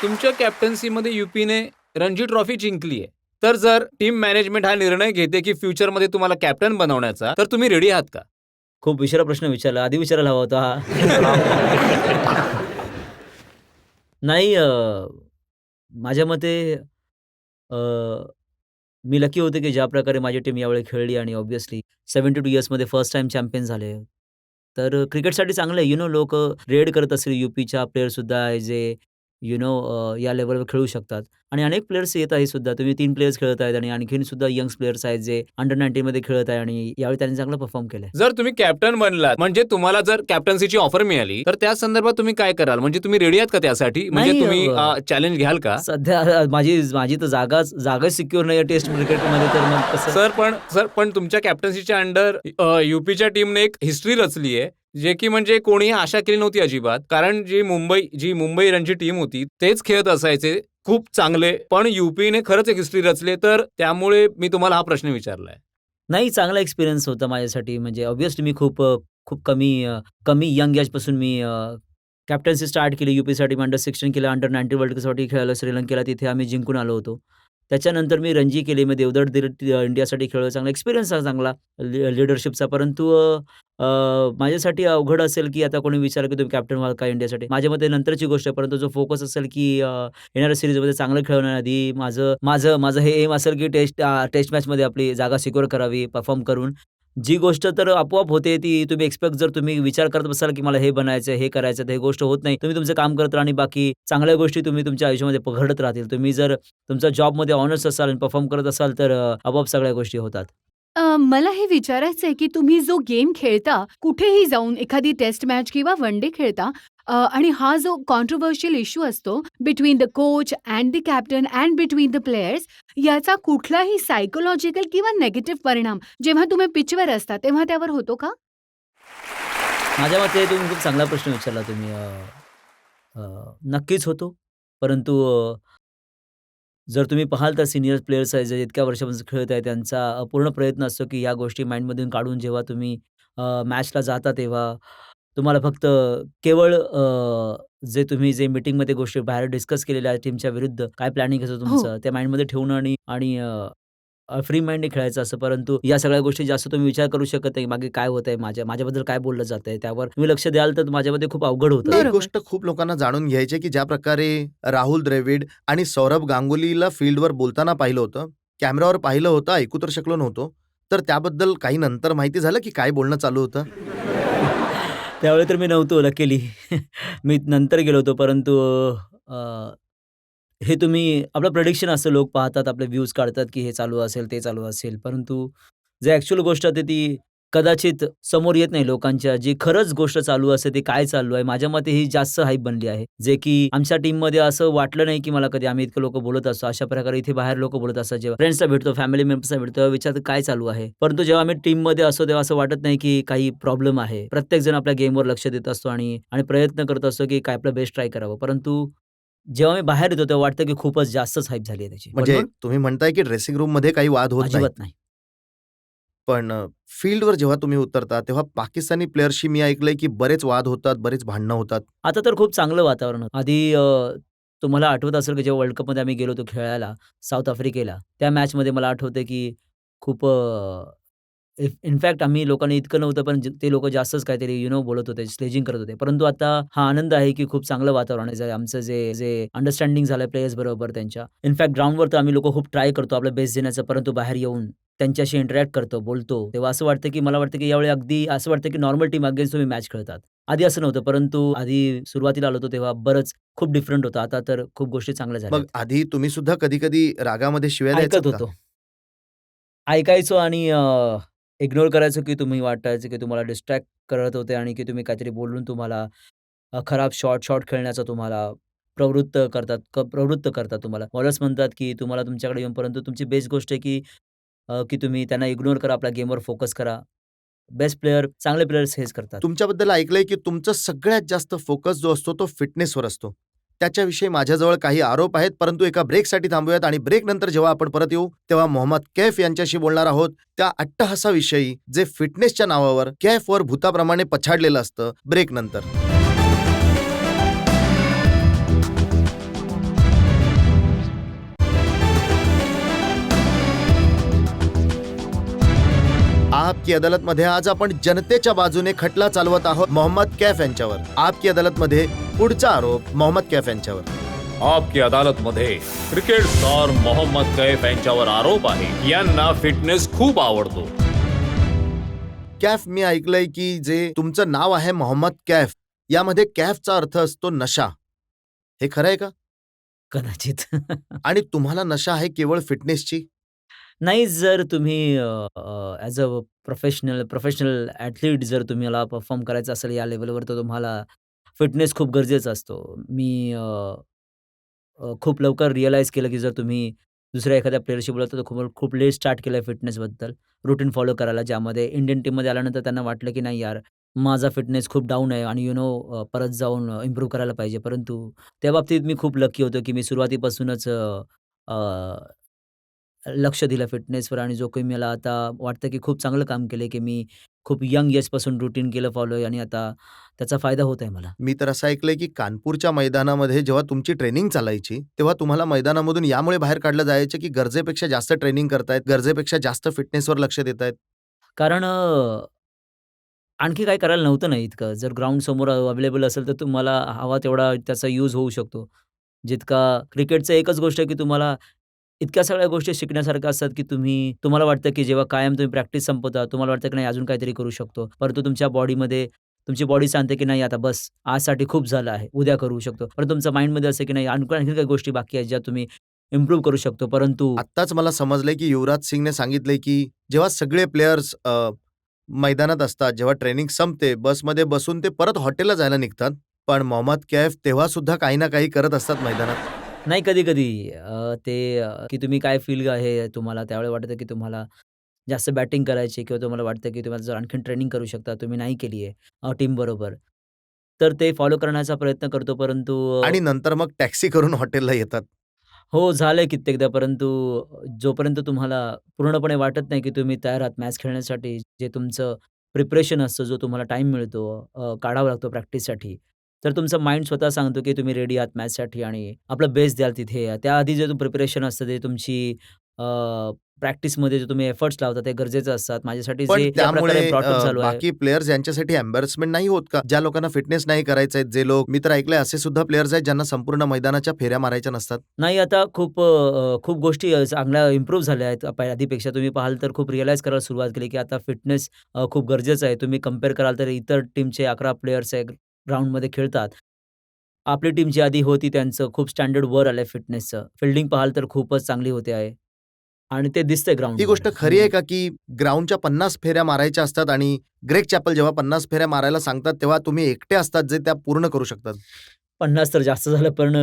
तुमच्या कॅप्टन्सीमध्ये युपीने रणजी ट्रॉफी जिंकली आहे. तर जर टीम मॅनेजमेंट हा निर्णय घेते की फ्युचरमध्ये तुम्हाला कॅप्टन बनवण्याचा, तर तुम्ही रेडी आहात का? खूप विचारा प्रश्न विचारला. आधी विचारायला हवा होता हा. नाही माझ्या मते अ, मी लकी होतो की ज्या प्रकारे माझी टीम यावेळी खेळली आणि ऑब्व्हियसली 72 इयर्समध्ये फर्स्ट टाईम चॅम्पियन झाले. तर क्रिकेटसाठी चांगलं आहे. लोकं रेड करत असतील यूपीच्या प्लेयरसुद्धा जे या लेव्हलवर खेळू शकतात. आणि अनेक प्लेयर्स येत आहे सुद्धा. तुम्ही 3 प्लेयर्स खेळत आहेत आणि आणखीन सुद्धा यंग्स प्लेयर्स आहेत जे अंडर 19 मध्ये खेळत आहे आणि यावेळी त्यांनी चांगला परफॉर्म केलाय. जर तुम्ही कॅप्टन बनलात म्हणजे तुम्हाला जर कॅप्टन्सीची ऑफर मिळाली तर त्या संदर्भात तुम्ही काय कराल? म्हणजे तुम्ही रेडी आहात का त्यासाठी? म्हणजे नाही, तुम्ही चॅलेंज घ्याल का? सध्या माझी तर जागाच सिक्युअर नाही आहे टेस्ट क्रिकेटमध्ये. तर मग कसं सर पण तुमच्या कॅप्टन्सीच्या अंडर युपीच्या टीमने एक हिस्ट्री रचली आहे जे की म्हणजे कोणी आशा केली नव्हती अजिबात. कारण जी मुंबई रणजी टीम होती तेच खेळत असायचे खूप चांगले. पण युपीने खरंच एक हिस्ट्री रचली. तर त्यामुळे मी तुम्हाला हा प्रश्न विचारलाय. नाही, चांगला एक्सपिरियन्स होता माझ्यासाठी. म्हणजे ऑब्व्हियसली मी खूप कमी यंग एजपासून मी कॅप्टन्सी स्टार्ट केली यूपीसाठी. अंडर 16 केलं, अंडर 19 वर्ल्ड कपसाठी खेळायला श्रीलंकेला. तिथे आम्ही जिंकून आलो होतो. त्याच्यानंतर मी रणजी केली. मी देवदर इंडियासाठी खेळलो. चांगला एक्सपिरियन्स आहे चांगला लीडरशिपचा. परंतु माझ्यासाठी अवघड असेल की आता कोणी विचारलं की तुम्ही कॅप्टन व्हाल का इंडियासाठी? माझ्या मते नंतरची गोष्ट आहे. परंतु जो फोकस असेल की येणाऱ्या सीरीजमध्ये चांगलं खेळवण्याआधी माझं हे एम असेल की टेस्ट मॅचमध्ये आपली जागा सिक्युअर करावी परफॉर्म करून. जी गोष्ट तर आपोआप होते ती तुम्ही जर तुम्ही विचार करत बसाल की मला हे बनायचं, हे करायचं, तर हे गोष्ट होत नाही. तुम्ही तुमचं काम करत राहा आणि बाकी चांगल्या गोष्टी तुम्ही तुमच्या आयुष्यामध्ये घडत राहतील. तुम्ही जर तुमच्या जॉबमध्ये ऑनेस्ट असाल आणि परफॉर्म करत असाल तर आपोआप सगळ्या गोष्टी होतात. मला हे विचारायचं आहे की तुम्ही जो गेम खेळता, कुठेही जाऊन एखादी टेस्ट मॅच किंवा वन डे खेळता आणि हा जो कॉन्ट्रोव्हर्शियल इश्यू असतो between the coach and the captain and between the players, याचा कुठलाही सायकोलॉजिकल किंवा निगेटिव्ह परिणाम जेव्हा तुम्ही पिचवर असता तेव्हा त्यावर होतो का? माझ्या मते तुम्ही खूप चांगला प्रश्न विचारला तुम्ही. नक्कीच होतो. परंतु जर तुम्ही पाहाल तर सीनियर प्लेयर्स आहेत जे इतक्या वर्षापासून खेळत आहेत त्यांचा पूर्ण प्रयत्न असतो की या गोष्टी माइंडमधून काढून जेव्हा तुम्ही मॅचला जाता तेव्हा तुम्हाला फक्त केवळ जे मीटिंगमध्ये गोष्टी बाहेर डिस्कस केलेल्या आहेत टीमच्या विरुद्ध काय प्लॅनिंग असतं हो. तुमचं त्या माइंडमध्ये ठेवणं आणि फ्री माइंडने खेळायचं असं. परंतु या सगळ्या गोष्टी जास्त तुम्ही विचार करू शकत नाही मागे काय होतंय, माझ्याबद्दल काय बोललं जातंय, त्यावर तुम्ही लक्ष द्याल तर माझ्यामध्ये खूप अवघड होतं. एक बरोबर. गोष्ट खूप लोकांना जाणून घ्यायची आहे की ज्या प्रकारे राहुल द्रविड आणि सौरभ गांगुलीला फील्डवर बोलताना पाहिलं होतं, कॅमेरावर पाहिलं होतं, ऐकू तर शकलो नव्हतो. तर त्याबद्दल काही नंतर माहिती झालं की काय बोलणं चालू होतं? त्यावेळी तर मी नव्हतो लकीली. मी नंतर गेलो होतो. परंतु हे तुम्ही आपलं प्रेडिक्शन असतं. लोक पाहतात, आपले व्ह्यूज काढतात, की हे चालू असेल, ते चालू असेल. परंतु जे ॲक्चुअल गोष्ट असते ती कदाचित समोर येत नाही लोकांच्या. जी खरंच गोष्ट चालू असते, ती काय चालू आहे? माझ्या मते ही जास्त हाईप बनली आहे. जे की आमच्या टीममध्ये असं वाटलं नाही, की मला कधी आम्ही इतकं लोकं बोलत असतो. अशा प्रकारे इथे बाहेर लोकं बोलत असतात. जेव्हा फ्रेंड्सला भेटतो, फॅमिली मेंबर्सला भेटतो, तेव्हा विचारतो काय चालू आहे? परंतु जेव्हा आम्ही टीममध्ये असतो, तेव्हा असं वाटत नाही, की काही प्रॉब्लेम आहे. प्रत्येकजण आपल्या गेमवर लक्ष देत असतो आणि प्रयत्न करत असतो, की काय आपलं बेस्ट ट्राय करावं. परंतु जेव्हा मी बाहेर येतो तेव्हा वाटतं की खूपच जास्तच हाईप झाली आहे त्याची. म्हणजे बरोबर? तुम्ही म्हणताय की ड्रेसिंग रूममध्ये काही वाद होत नाही. अजिबात नाही. पण फील्डवर जेव्हा तुम्ही उतरता तेव्हा पाकिस्तानी प्लेयर्सशी मी ऐकलंय की बरेच वाद होतात, बरेच भांडणं होतात. आता तर खूप चांगलं वातावरण होतं. आधी तुम्हाला आठवत असेल की जेव्हा वर्ल्ड कपमध्ये आम्ही गेलो होतो खेळायला साऊथ आफ्रिकेला. त्या मॅचमध्ये मला आठवतंय की खूप इनफॅक्ट आम्ही लोकांनी इतकं नव्हतं, पण ते लोकं जास्तच काहीतरी बोलत होते, स्लेजिंग करत होते. परंतु आता हा आनंद आहे, की खूप चांगलं वातावरण आहे. आमचं जे जे अंडरस्टँडिंग झालंय प्लेयर्स बरोबर त्यांच्या. इनफॅक्ट ग्राउंडवर तर आम्ही लोकं खूप ट्राय करतो आपला बेस्ट देण्याचा, परंतु बाहेर येऊन त्यांच्याशी इंटरॅक्ट करतो, बोलतो. तेव्हा असं वाटतं, की मला वाटतं, की यावेळी अगदी असं वाटतं, की नॉर्मल टीम अगेन्स्ट तुम्ही मॅच खेळतात. आधी असं नव्हतं, परंतु आधी सुरुवातीला आलो होतो तेव्हा बरंच खूप डिफरंट होतं. आता तर खूप गोष्टी चांगल्या झाल्यात. मग आधी तुम्ही सुद्धा कधी-कधी रागामध्ये शिव्या द्यायचात ऐकत का? होतो. ऐकायचो आणि इग्नोर करायचो, की तुम्ही वाटायचं, की तुम्हाला डिस्ट्रॅक्ट करत होते आणि की तुम्ही काहीतरी बोलून तुम्हाला खराब शॉट खेळण्याचा तुम्हाला प्रवृत्त करतात तुम्हाला. बॉलर्स म्हणतात, की तुम्हाला तुमच्याकडे येऊन परंतु तुमची बेस्ट गोष्ट आहे, की तुम्ही त्यांना इग्नोर करा, आपल्या गेमवर फोकस करा. बेस्ट प्लेयर, चांगले प्लेयर्स हेच करतात. तुमच्याबद्दल ऐकलंय, की तुमचं सगळ्यात जास्त फोकस जो असतो तो फिटनेसवर असतो. त्याच्याविषयी माझ्याजवळ काही आरोप आहेत, परंतु एका ब्रेकसाठी थांबूयात आणि ब्रेकनंतर जेव्हा आपण परत येऊ, तेव्हा मोहम्मद कैफ यांच्याशी बोलणार आहोत. त्या अट्टहासाविषयी जे फिटनेसच्या नावावर कैफवर भूताप्रमाणे पछाडलेलं असतं. ब्रेकनंतर. आपकी अदालतमध्ये आज आपण जनतेच्या बाजूने खटला चालवत आहोत मोहम्मद कैफ यांच्यावर. आपकी अदालतमध्ये पुढचा आरोप मोहम्मद कैफ यांच्यावर. आपकी अदालतमध्ये क्रिकेट स्टार मोहम्मद कैफ यांच्यावर आरोप आहे, यांना फिटनेस खूप आवडतो. कैफ, मी ऐकलंय की जे तुमचं नाव आहे मोहम्मद कैफ, यामध्ये कैफचा अर्थ असतो नशा. हे खरं आहे का? कदाचित. आणि तुम्हाला नशा आहे केवळ फिटनेसची? नाही, जर तुम्ही ॲज अ प्रोफेशनल ॲथलीट जर तुम्हाला परफॉर्म करायचं असेल या लेव्हलवर, तर तुम्हाला फिटनेस खूप गरजेचा असतो. मी खूप लवकर रिअलाईज केलं, की जर तुम्ही दुसऱ्या एखाद्या प्लेयरशी बोलत तर खूप खूप लेट स्टार्ट केलं फिटनेसबद्दल, रूटीन फॉलो करायला. ज्यामध्ये इंडियन टीममध्ये आल्यानंतर त्यांना वाटलं, की नाही यार, माझा फिटनेस खूप डाऊन आहे आणि परत जाऊन इम्प्रूव्ह करायला पाहिजे. परंतु त्या बाबतीत मी खूप लकी होतो, की मी सुरुवातीपासूनच लक्ष दिलं फिटनेसवर आणि जो काही मला आता वाटतं, की खूप चांगलं काम केलंय, की मी खूप यंग एजपासून रूटीन केलं फॉलो आणि आता त्याचा फायदा होत आहे मला. मी तर असं ऐकलंय की कानपूरच्या मैदानामध्ये जेव्हा तुमची ट्रेनिंग चालायची, तेव्हा तुम्हाला मैदानामधून यामुळे बाहेर काढलं जायचं, की गरजेपेक्षा जास्त ट्रेनिंग करतायत, गरजेपेक्षा जास्त फिटनेसवर लक्ष देतायत. कारण आणखी काही करायला नव्हतं ना इतकं. जर ग्राउंड समोर अवेलेबल असेल, तर तुम्हाला हवा तेवढा त्याचा यूज होऊ शकतो. जितका क्रिकेटचं एकच गोष्ट आहे, की तुम्हाला इतक्या सगळ्या गोष्टी शिकण्यासारख्या असतात, की तुम्हाला वाटतं, की जेव्हा कायम तुम्ही प्रॅक्टिस संपवता, तुम्हाला वाटतं, की नाही अजून काहीतरी करू शकतो. परंतु तुमच्या बॉडीमध्ये तुमची बॉडी सांगते, की नाही आता बस आजसाठी खूप झालं आहे, उद्या करू शकतो. परंतु तुमच्या माइंडमध्ये असं, की नाही आणखी काही गोष्टी बाकी आहेत, ज्या तुम्ही इम्प्रूव्ह करू शकतो. परंतु आत्ताच मला समजलंय, की युवराज सिंगने सांगितलंय, की जेव्हा सगळे प्लेयर्स मैदानात असतात, जेव्हा ट्रेनिंग संपते, बसमध्ये बसून ते परत हॉटेलला जायला निघतात. पण मोहम्मद कैफ तेव्हा सुद्धा काही ना काही करत असतात मैदानात. नाही, कधी-कधी की तुम्ही काय फील आहे तुम्हाला त्यावेळी वाटतं, की तुम्हाला जास्त बॅटिंग करायची किंवा तुम्हाला वाटतं, की तुम्हाला जर आणखीन ट्रेनिंग करू शकता, तुम्ही नाही केली आहे टीमबरोबर. तर ते फॉलो करण्याचा प्रयत्न करतो. परंतु आणि नंतर मग टॅक्सी करून हॉटेलला येतात. हो, झालंय कित्येकदा. परंतु जोपर्यंत तुम्हाला पूर्णपणे वाटत नाही, की तुम्ही तयार आहात मॅच खेळण्यासाठी, जे तुमचं प्रिपरेशन असतं, जो तुम्हाला टाईम मिळतो, काढावा लागतो प्रॅक्टिससाठी. तर तुमचं माइंड स्वतः सांगतो, की तुम्ही रेडी आहात मॅचसाठी आणि आपलं बेस्ट द्याल तिथे. त्याआधी जे प्रिपरेशन असतं, ते तुमची प्रॅक्टिसमध्ये जे तुम्ही एफर्ट्स लावता, ते गरजेचं असतात. माझ्यासाठी पण जे ज्या त्यामुळे प्रकारे ब्रॉटअप झालो आहे. बाकी प्लेयर्स यांच्यासाठी एम्बॅरसमेंट नाही होत का? ज्या लोकांना फिटनेस नाही करायचं आहे, जे लोक, मी तर ऐकलंय असे सुद्धा प्लेयर्स आहेत ज्यांना संपूर्ण मैदानाच्या फेऱ्या मारायच्या नसतात. नाही, आता खूप गोष्टी चांगल्या इम्प्रूव्ह झाल्या आहेत. आधीपेक्षा तुम्ही पाहाल तर खूप रिअलाईज करायला सुरुवात केली, की आता फिटनेस खूप गरजेचं आहे. तुम्ही कंपेअर कराल तर इतर टीमचे 11 प्लेयर्स ग्राउंडमध्ये खेळतात. आपली टीम जी आधी होती त्यांचं खूप स्टँडर्ड वर आलंय फिटनेसचं. फील्डिंग पाहाल तर खूपच चांगली होते आहे आणि ते दिसतंय ही गोष्ट ग्राउंडवर. खरी आहे का, की ग्राउंडच्या 50 फेऱ्या मारायच्या असतात आणि ग्रेग चॅपल जेव्हा 50 फेऱ्या मारायला सांगतात, तेव्हा तुम्ही एकटे असतात जे त्या पूर्ण करू शकतात? 50 तर जास्त झालं, पण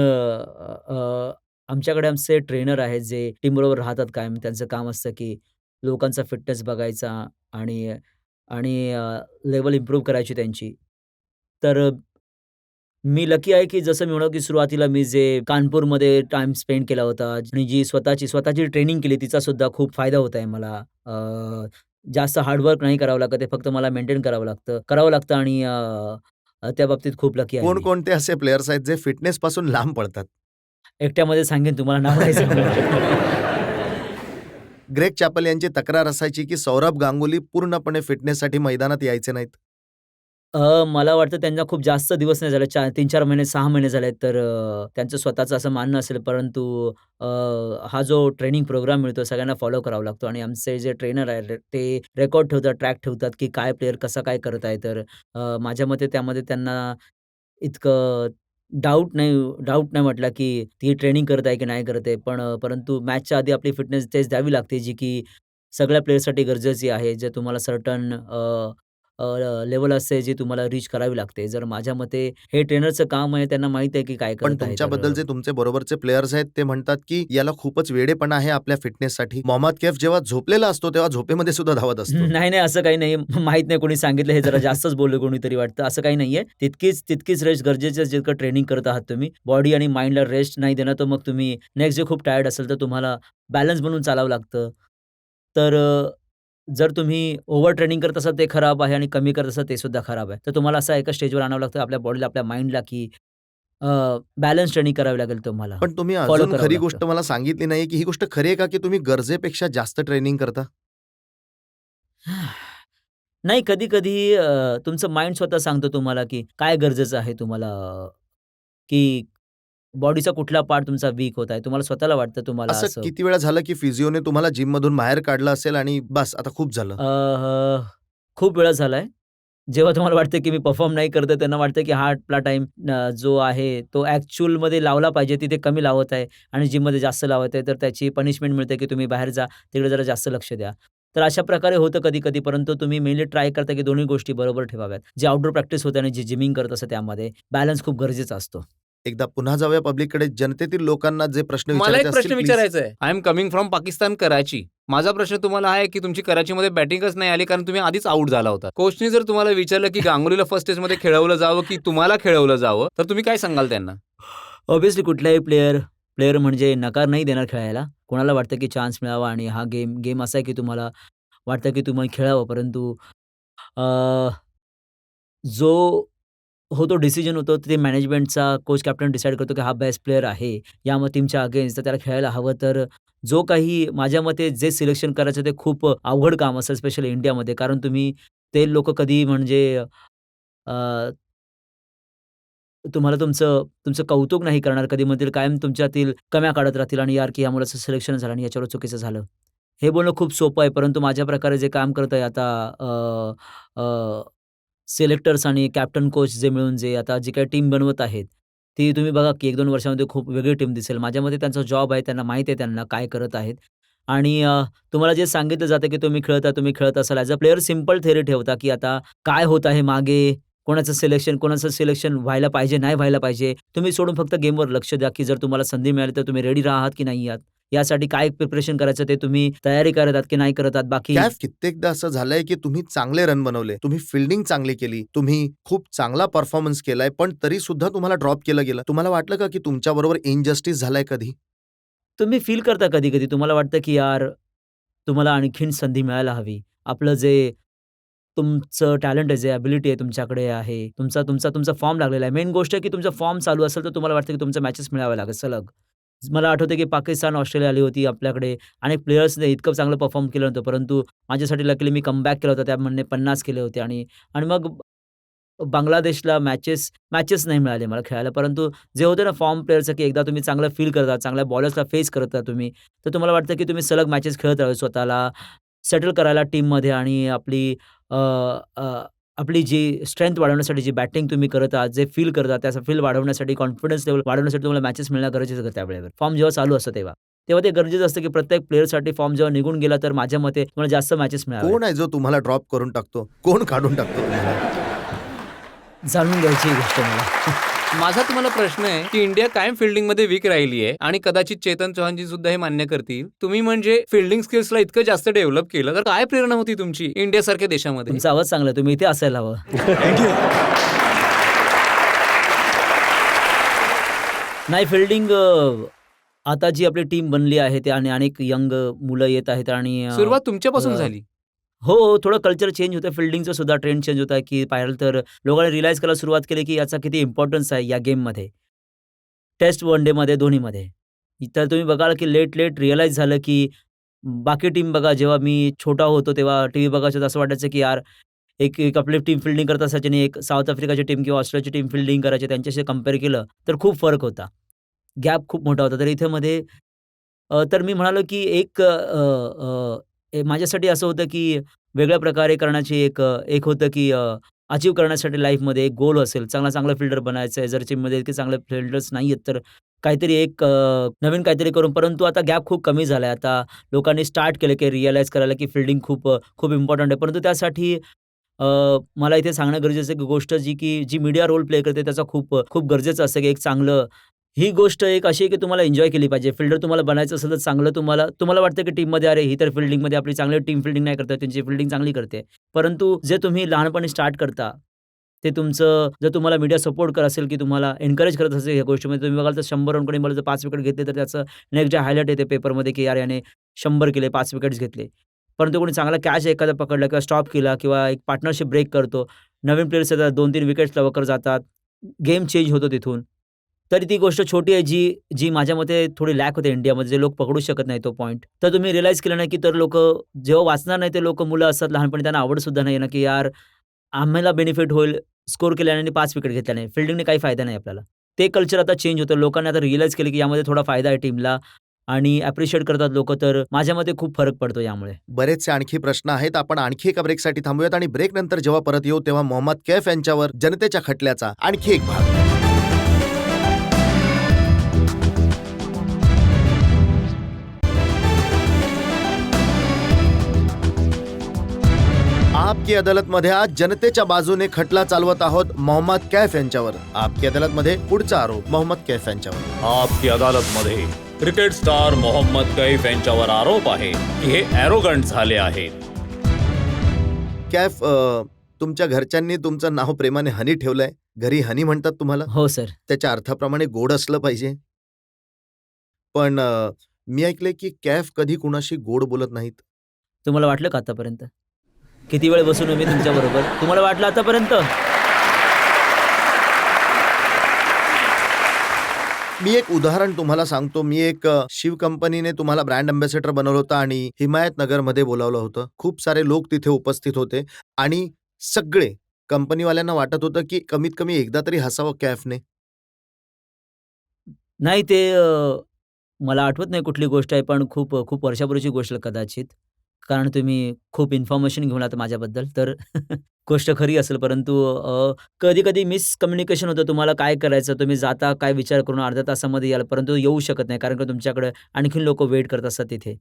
आमच्याकडे आमचे ट्रेनर आहेत जे टीमबरोबर राहतात कायम. त्यांचं काम असतं, की लोकांचा फिटनेस बघायचा आणि आणि लेव्हल इम्प्रूव्ह करायची त्यांची. तर मी लकी आहे, की जसं मी म्हणालो, की सुरुवातीला मी जे कानपूरमध्ये टाईम स्पेंड केला होता आणि जी स्वतःची ट्रेनिंग केली, तिचा सुद्धा खूप फायदा होत आहे मला. जास्त हार्ड नाही करावं लागत आहे. फक्त मला मेंटेन करावं लागतं आणि त्या बाबतीत खूप लकी आहे मी. कोणकोणते असे प्लेयर्स आहेत जे फिटनेसपासून लांब पडतात? एकट्यामध्ये सांगेन तुम्हाला नाव नाही सांगू. ग्रेग चॅपल यांची तक्रार असायची की सौरभ गांगुली पूर्णपणे फिटनेससाठी मैदानात यायचे नाहीत. मला वाटतं त्यांना खूप जास्त दिवस नाही झाले. 3-4 महिने, 6 महिने झालेत. तर त्यांचं स्वतःचं असं मानणं असेल, परंतु अ, हा जो ट्रेनिंग प्रोग्राम मिळतो सगळ्यांना फॉलो करावा लागतो आणि आमचे जे ट्रेनर आहेत ते रेकॉर्ड ठेवतात, ट्रॅक ठेवतात, की काय प्लेयर कसा काय करत आहे. तर माझ्या मते त्यामध्ये त्यांना इतकं डाऊट नाही म्हटला, की ती ट्रेनिंग करत आहे की नाही करत आहे. पण परंतु मॅचच्या आधी आपली फिटनेस टेस्ट द्यावी लागते, जी की सगळ्या प्लेयरसाठी गरजेची आहे. जे तुम्हाला सर्टन लेव्हल असते जी तुम्हाला रीच करावी लागते. जर माझ्या मते हे ट्रेनरचं काम आहे, त्यांना माहीत आहे की काय पण करत आहे. तर तुमच्याबद्दल जे तुमचे बरोबरचे प्लेयर्स आहेत ते म्हणतात की याला खूपच वेडेपणा आहे आपल्या फिटनेससाठी. मोहम्मद कैफ जेव्हा झोपलेला असतो तेव्हा झोपेमध्ये सुद्धा धावत असतो. नाही, नाही असं काही नाही. माहीत नाही कोणी सांगितलं हे जरा जास्तच बोललं कोणीतरी वाटतं. असं काही नाहीये. तितकीच रेस्ट गरजेची आहे जितकं ट्रेनिंग करत आहात तुम्ही. बॉडी आणि माइंडला रेस्ट नाही देणार तर मग तुम्ही नेक्स्ट डे खूप टायर्ड असेल तर तुम्हाला बॅलन्स बनवून चालावं लागतं. तर जर तुम्ही ओव्हर ट्रेनिंग करत असाल ते खराब आहे आणि कमी करत असाल ते सुद्धा खराब आहे. तर तुम्हाला असं एका स्टेजवर आणावं लागतं आपल्या बॉडीला, आपल्या माइंडला की बॅलन्स ट्रेनिंग करावी लागेल तुम्हाला. पण तुम्ही फॉलो अजून करावं खरी लागतं. गोष्ट मला सांगितली नाही की ही गोष्ट खरी आहे का की तुम्ही गरजेपेक्षा जास्त ट्रेनिंग करता? नाही, कधी-कधी तुमचं माइंड स्वतः सांगतो तुम्हाला, की काय गरजेचं आहे तुम्हाला, की बॉडीचा कुठला पार्ट तुमचा वीक होत आहे. तुम्हाला स्वतःला वाटतं तुम्हाला असं असं. किती वेळा झालं की फिजिओने तुम्हाला जिममधून बाहेर काढलं असेल आणि बस आता खूप झालं? खूप वेळा झालाय. जेव्हा तुम्हाला वाटतं, की मी परफॉर्म नाही करत आहे, त्यांना वाटतं, की हा आपला टाईम जो आहे तो ॲक्चुअलमध्ये लावला पाहिजे, तिथे कमी लावत आहे आणि जिममध्ये जास्त लावत आहे. तर त्याची पनिशमेंट मिळते, की तुम्ही बाहेर जा, तिकडे जरा जास्त लक्ष द्या. तर अशा प्रकारे होतं कधी-कधी, परंतु तुम्ही मेनली ट्राय करता, की दोन्ही गोष्टी बरोबर ठेवाव्यात. जे आउटडोर प्रॅक्टिस होते आणि जे जिमिंग करत असतं त्यामध्ये बॅलन्स खूप गरजेचा असतो. एकदा पुन्हा जाऊया पब्लिककडे. जनतेतील लोकांना जे प्रश्न मला विचारायचे एक असतील प्रश्न प्लीज. विचारायचा आहे. I am coming from Pakistan, Karachi. माझा प्रश्न तुम्हाला आहे की तुमची कराचीमध्ये बॅटिंगच नाही आली कारण तुम्ही आधीच आउट झाला होता. कोचने जर तुम्हाला विचारलं की गांगुलीला फर्स्ट टेस्टमध्ये खेळवलं जावं की तुम्हाला खेळवलं जावं, तर तुम्ही काय सांगाल त्यांना? ऑब्व्हियसली कुठलाही प्लेयर म्हणजे नकार नाही देणार खेळायला. कोणाला वाटतं की चान्स मिळावा आणि हा गेम असा आहे की तुम्हाला वाटतं की तुम्ही खेळावं. परंतु अ, जो तो डिसिजन होतो ते मॅनेजमेंटचा कोच कॅप्टन डिसाईड करतो की हा बेस्ट प्लेयर आहे. या मग टीमच्या अगेन्स्ट तर त्याला खेळायला हवं. तर जो काही माझ्या मते जे सिलेक्शन करायचं ते खूप अवघड काम असेल स्पेशली इंडियामध्ये. कारण तुम्ही ते लोकं कधी म्हणजे अ, तुम्हाला तुमचं तुमचं कौतुक नाही करणार. कधी म्हणतील कायम तुमच्यातील कम्या काढत राहतील आणि यार की या मुलाचं सिलेक्शन झालं आणि याच्यावर चुकीचं झालं. हे बोलणं खूप सोपं आहे. परंतु माझ्या प्रकारे जे काम करत आहे आता अ, अ, सिलेक्टर्स आणि कॅप्टन कोच जे मिळून जे आता जी काही टीम बनवत आहेत, ती तुम्ही बघा की 1-2 वर्षामध्ये खूप वेगळी टीम दिसेल. माझ्या मते त्यांचा जॉब आहे. त्यांना माहीत आहे त्यांना काय करत आहेत आणि तुम्हाला जे सांगितलं जातं की तुम्ही खेळत असाल as a player simple theory ठेवता की आता काय होत आहे मागे, कोणाचं सिलेक्शन व्हायला पाहिजे, नाही व्हायला पाहिजे. तुम्ही सोडून फक्त गेमवर लक्ष द्या, की जर तुम्हाला संधी मिळाली तर तुम्ही रेडी आहात की नाही आहात. यासाठी काय प्रिपरेशन करायचं ते तुम्ही तयारी करत आहात की नाही करत आहात. बाकी कॅफ कित्येकदा असं झालंय की तुम्ही चांगले रन बनवले, तुम्ही फिल्डिंग चांगली केली, तुम्ही खूप चांगला परफॉर्मन्स केलाय, पण तरी सुद्धा तुम्हाला ड्रॉप केलं गेलं. तुम्हाला वाटलं का की तुमच्याबरोबर इनजस्टिस झालाय कधी? तुम्ही फील करता कधी-कधी तुम्हाला वाटतं, की यार तुम्हाला आणखीन संधी मिळायला हवी. आपलं जे तुमचं टॅलेंट आहे, जे एबिलिटी आहे तुमच्याकडे आहे, तुमचा फॉर्म लागलेला आहे. मेन गोष्ट आहे, की तुमचा फॉर्म चालू असेल, तर तुम्हाला वाटतं, की तुमच्या मॅचेस मिळाव्या लागेल सलग. मला आठवतं, की पाकिस्तान, ऑस्ट्रेलिया आली होती आपल्याकडे. अनेक प्लेयर्सने इतकं चांगलं परफॉर्म केलं नव्हतं. परंतु माझ्यासाठी लकीली मी कमबॅक केला होता. त्यामधले 50 केले होते आणि आणि मग बांगलादेशला मॅचेस नाही मिळाले मला खेळायला. परंतु जे होते ना फॉर्म प्लेयरचं, की एकदा तुम्ही चांगलं फील करता, चांगल्या बॉलर्सला फेस करता तुम्ही, तर तुम्हाला वाटतं, की तुम्ही सलग मॅचेस खेळत राहावे स्वतःला सेटल करायला टीममध्ये आणि अ, अ, आपली जी स्ट्रेंथ वाढवण्यासाठी जी बॅटिंग तुम्ही करत आहात, जे फील करता त्याचा फील वाढवण्यासाठी, कॉन्फिडन्स लेव्हल वाढवण्यासाठी तुम्हाला मॅचेस मिळणं गरजेचं आहे त्यावेळेवर. फॉर्म जेव्हा चालू असतं तेव्हा. तेव्हा ते गरजेचं असतं, की प्रत्येक प्लेयरसाठी फॉर्म जेव्हा निघून गेला, तर माझ्या मते तुम्हाला जास्त मॅचेस मिळाव्यात. कोण आहे जो तुम्हाला ड्रॉप करून टाकतो? कोण काढून टाकतो तुम्हाला? जाणून घ्यायची ही गोष्ट मला. माझा तुम्हाला प्रश्न आहे की इंडिया कायम फिल्डिंगमध्ये वीक राहिली आहे आणि कदाचित चेतन चौहानजी सुद्धा हे मान्य करतील. तुम्ही म्हणजे फिल्डिंग स्किल्सला इतकं जास्त डेव्हलप केलं, तर काय प्रेरणा होती तुमची इंडियासारख्या देशामध्ये? तुमचा आवाज चांगला आहे. तुम्ही इथे असायला हवं. नाही फिल्डिंग आता जी आपली टीम बनली आहे ते आणि अनेक यंग मुलं येत आहेत आणि सुरुवात तुमच्यापासून अ, झाली. हो, थोडं कल्चर चेंज होतं. फिल्डिंगचं सुद्धा ट्रेंड चेंज होत आहे, की पाहिलं तर लोकांनी रिअलाईज करायला सुरुवात केली, की याचा किती इम्पोर्टन्स आहे या गेममध्ये. टेस्ट, वन डेमध्ये दोन्हीमध्ये. तर तुम्ही बघाल, की लेट रिअलाईज झालं, की बाकी टीम बघा, जेव्हा मी छोटा होतो तेव्हा टीव्ही बघायचो तर असं वाटायचं की यार एक एक आपली टीम फील्डिंग करत असायची आणि एक साऊथ आफ्रिकाची टीम किंवा ऑस्ट्रेलियाची टीम फील्डिंग करायची. त्यांच्याशी कंपेअर केलं तर खूप फरक होता. गॅप खूप मोठा होता. तर इथे मध्ये तर मी म्हणालो की एक माझ्यासाठी असं होतं की वेगळ्या प्रकारे करण्याची एक होतं की अचीव्ह करण्यासाठी लाईफमध्ये एक गोल असेल, चांगला फील्डर बनायचं आहे. जर टीममध्ये इतके चांगले फील्डर्स नाही आहेत, तर काहीतरी नवीन काहीतरी करून परंतु आता गॅप खूप कमी झाला आहे. आता लोकांनी स्टार्ट केलं की रिअलाईज करायला की फील्डिंग खूप इम्पोर्टंट आहे. परंतु त्यासाठी अ, मला इथे सांगणं गरजेचं आहे की गोष्ट जी मीडिया रोल प्ले करते त्याचा खूप गरजेचं असतं की एक चांगलं ही गोष्ट एक अशी आहे की तुम्हाला एन्जॉय केली पाहिजे. फिल्डर तुम्हाला बनायचं असेल तर चांगलं तुम्हाला वाटतं की टीममध्ये अरे ही तर फील्डिंगमध्ये आपली चांगली टीम फील्डिंग नाही करत आहे, त्यांची फील्डिंग चांगली करते. परंतु जे तुम्ही लहानपणी स्टार्ट करता, ते तुमचं जर तुम्हाला मीडिया सपोर्ट करत असेल की तुम्हाला एन्करेज करत असेल ह्या गोष्टीमध्ये तुम्ही बघाल तर 100 रन कोणी मला जर 5 विकेट घेतले तर त्याचं नेक्स्ट डे हायलाइट येते पेपरमध्ये की यार याने 100 केले, 5 विकेट्स घेतले. परंतु कोणी चांगला कॅच एखादा पकडला किंवा स्टॉप केला किंवा एक पार्टनरशिप ब्रेक करतो. नवीन प्लेयर्स येतात, 2-3 विकेट्स लवकर जातात. गेम चेंज होतो तिथून. तरी ती गोष्ट छोटी आहे जी माझ्या मते थोडी लॅक होते इंडियामध्ये, जे लोक पकडू शकत नाही तो पॉइंट. तर तुम्ही रिअलाईज केलं नाही, की तर लोकं जेव्हा वाचणार नाही ते लोकं मुलं असतात लहानपणी त्यांना आवडसुद्धा नाही ना, की यार आम्हाला बेनिफिट होईल स्कोर केल्याने आणि 5 विकेट घेतल्याने. फील्डिंगने काही फायदा नाही आपल्याला. ते कल्चर आता चेंज होतं. लोकांनी आता रिअलाईज केलं, की यामध्ये थोडा फायदा आहे टीमला आणि ॲप्रिशिएट करतात लोकं. तर माझ्या मते खूप फरक पडतो यामुळे. बरेचसे आणखी प्रश्न आहेत. आपण आणखी एका ब्रेकसाठी थांबूयात आणि ब्रेक नंतर जेव्हा परत येऊ तेव्हा मोहम्मद कैफ यांच्यावर जनतेच्या खटल्याचा आणखी एक भाग. आपकी अदालत मध्ये आज जनतेच्या बाजूने खटला चालवत आहोत मोहम्मद कैफ यांच्यावर. आपकी अदालत मध्ये पुढचा आरोप मोहम्मद कैफ यांच्यावर. आपकी अदालतमध्ये क्रिकेट स्टार मोहम्मद कैफ यांच्यावर आरोप आहे की हे ॲरोगंट झाले आहेत. कैफ, तुमच्या घरच्यांनी तुमचं नाव प्रेमाने हनी ठेवलंय. घरी हनी म्हणतात तुम्हाला. हो सर. त्याच्या अर्थाप्रमाणे गोड असलं पाहिजे. पण मी ऐकलंय की कैफ कधी कुणाशी गोड बोलत नाहीत. तुम्हाला वाटलं का आतापर्यंत? किती वेळ बसून मी तुमच्याबरोबर? तुम्हाला वाटलं आतापर्यंत? मी एक उदाहरण तुम्हाला सांगतो. मी एक शिव कंपनीने तुम्हाला ब्रँड अँबॅसेडर बनवलं होतं आणि हिमायतनगरमध्ये बोलावलं होतं. खूप सारे लोक तिथे उपस्थित होते आणि सगळे कंपनीवाल्यांना वाटत होतं की कमीत कमी एकदा तरी हसावं कैफने. नाही ते मला आठवत नाही कुठली गोष्ट आहे, पण खूप वर्षापूर्वीची गोष्ट कदाचित. कारण तुम्ही खूप इन्फॉर्मेशन घेऊन आलात माझ्याबद्दल, तर गोष्ट खरी असेल. परंतु कधी-कधी मिसकम्युनिकेशन होतं. तुम्हाला काय करायचं, तुम्ही जाता काय विचार करून अर्ध्या तासामध्ये याल, परंतु येऊ शकत नाही कारण की तुमच्याकडे आणखीन लोकं वेट करत असतात तिथे.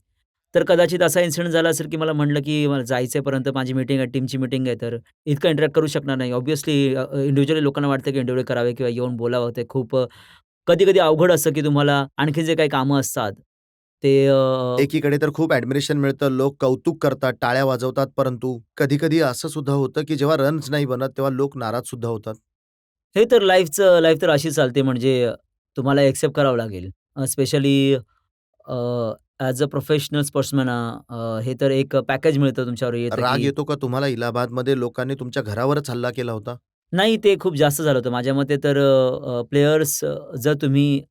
तर कदाचित असा इन्सिडेंट झाला असेल, की मला म्हटलं, की मला जायचंय परंतु माझी मीटिंग आहे, टीमची मीटिंग आहे, तर इतकं इंटरॅक्ट करू शकणार नाही. ऑब्व्हियसली इंडिव्हिज्युअली लोकांना वाटतं, की इंटरव्ह्यू करावे किंवा येऊन बोलावं. ते खूप कधी-कधी अवघड असतं, की तुम्हाला आणखी जे काही कामं असतात, ते एकीकडे तर खूप ॲडमिरेशन मिळतं. लोक कौतुक करतात, टाळ्या वाजवतात. परंतु कधी-कधी असं सुद्धा होतं की जेव्हा रन्स नाही बनत तेव्हा लोक नाराज सुद्धा होतात. हे तर लाईफ तर अशी चालते म्हणजे तुम्हाला एक्सेप्ट करावं लागेल. Specially as a professional sportsman हे तर एक पॅकेज मिळतं तुमच्यावर येतं, राग की येतो का तुम्हाला? इलाहाबादमध्ये लोकांनी तुमच्या घरावरच हल्ला केला होता. नाही ते खूप जास्त झालं होतं. माझ्या मते तर प्लेयर्स जर तुम्ही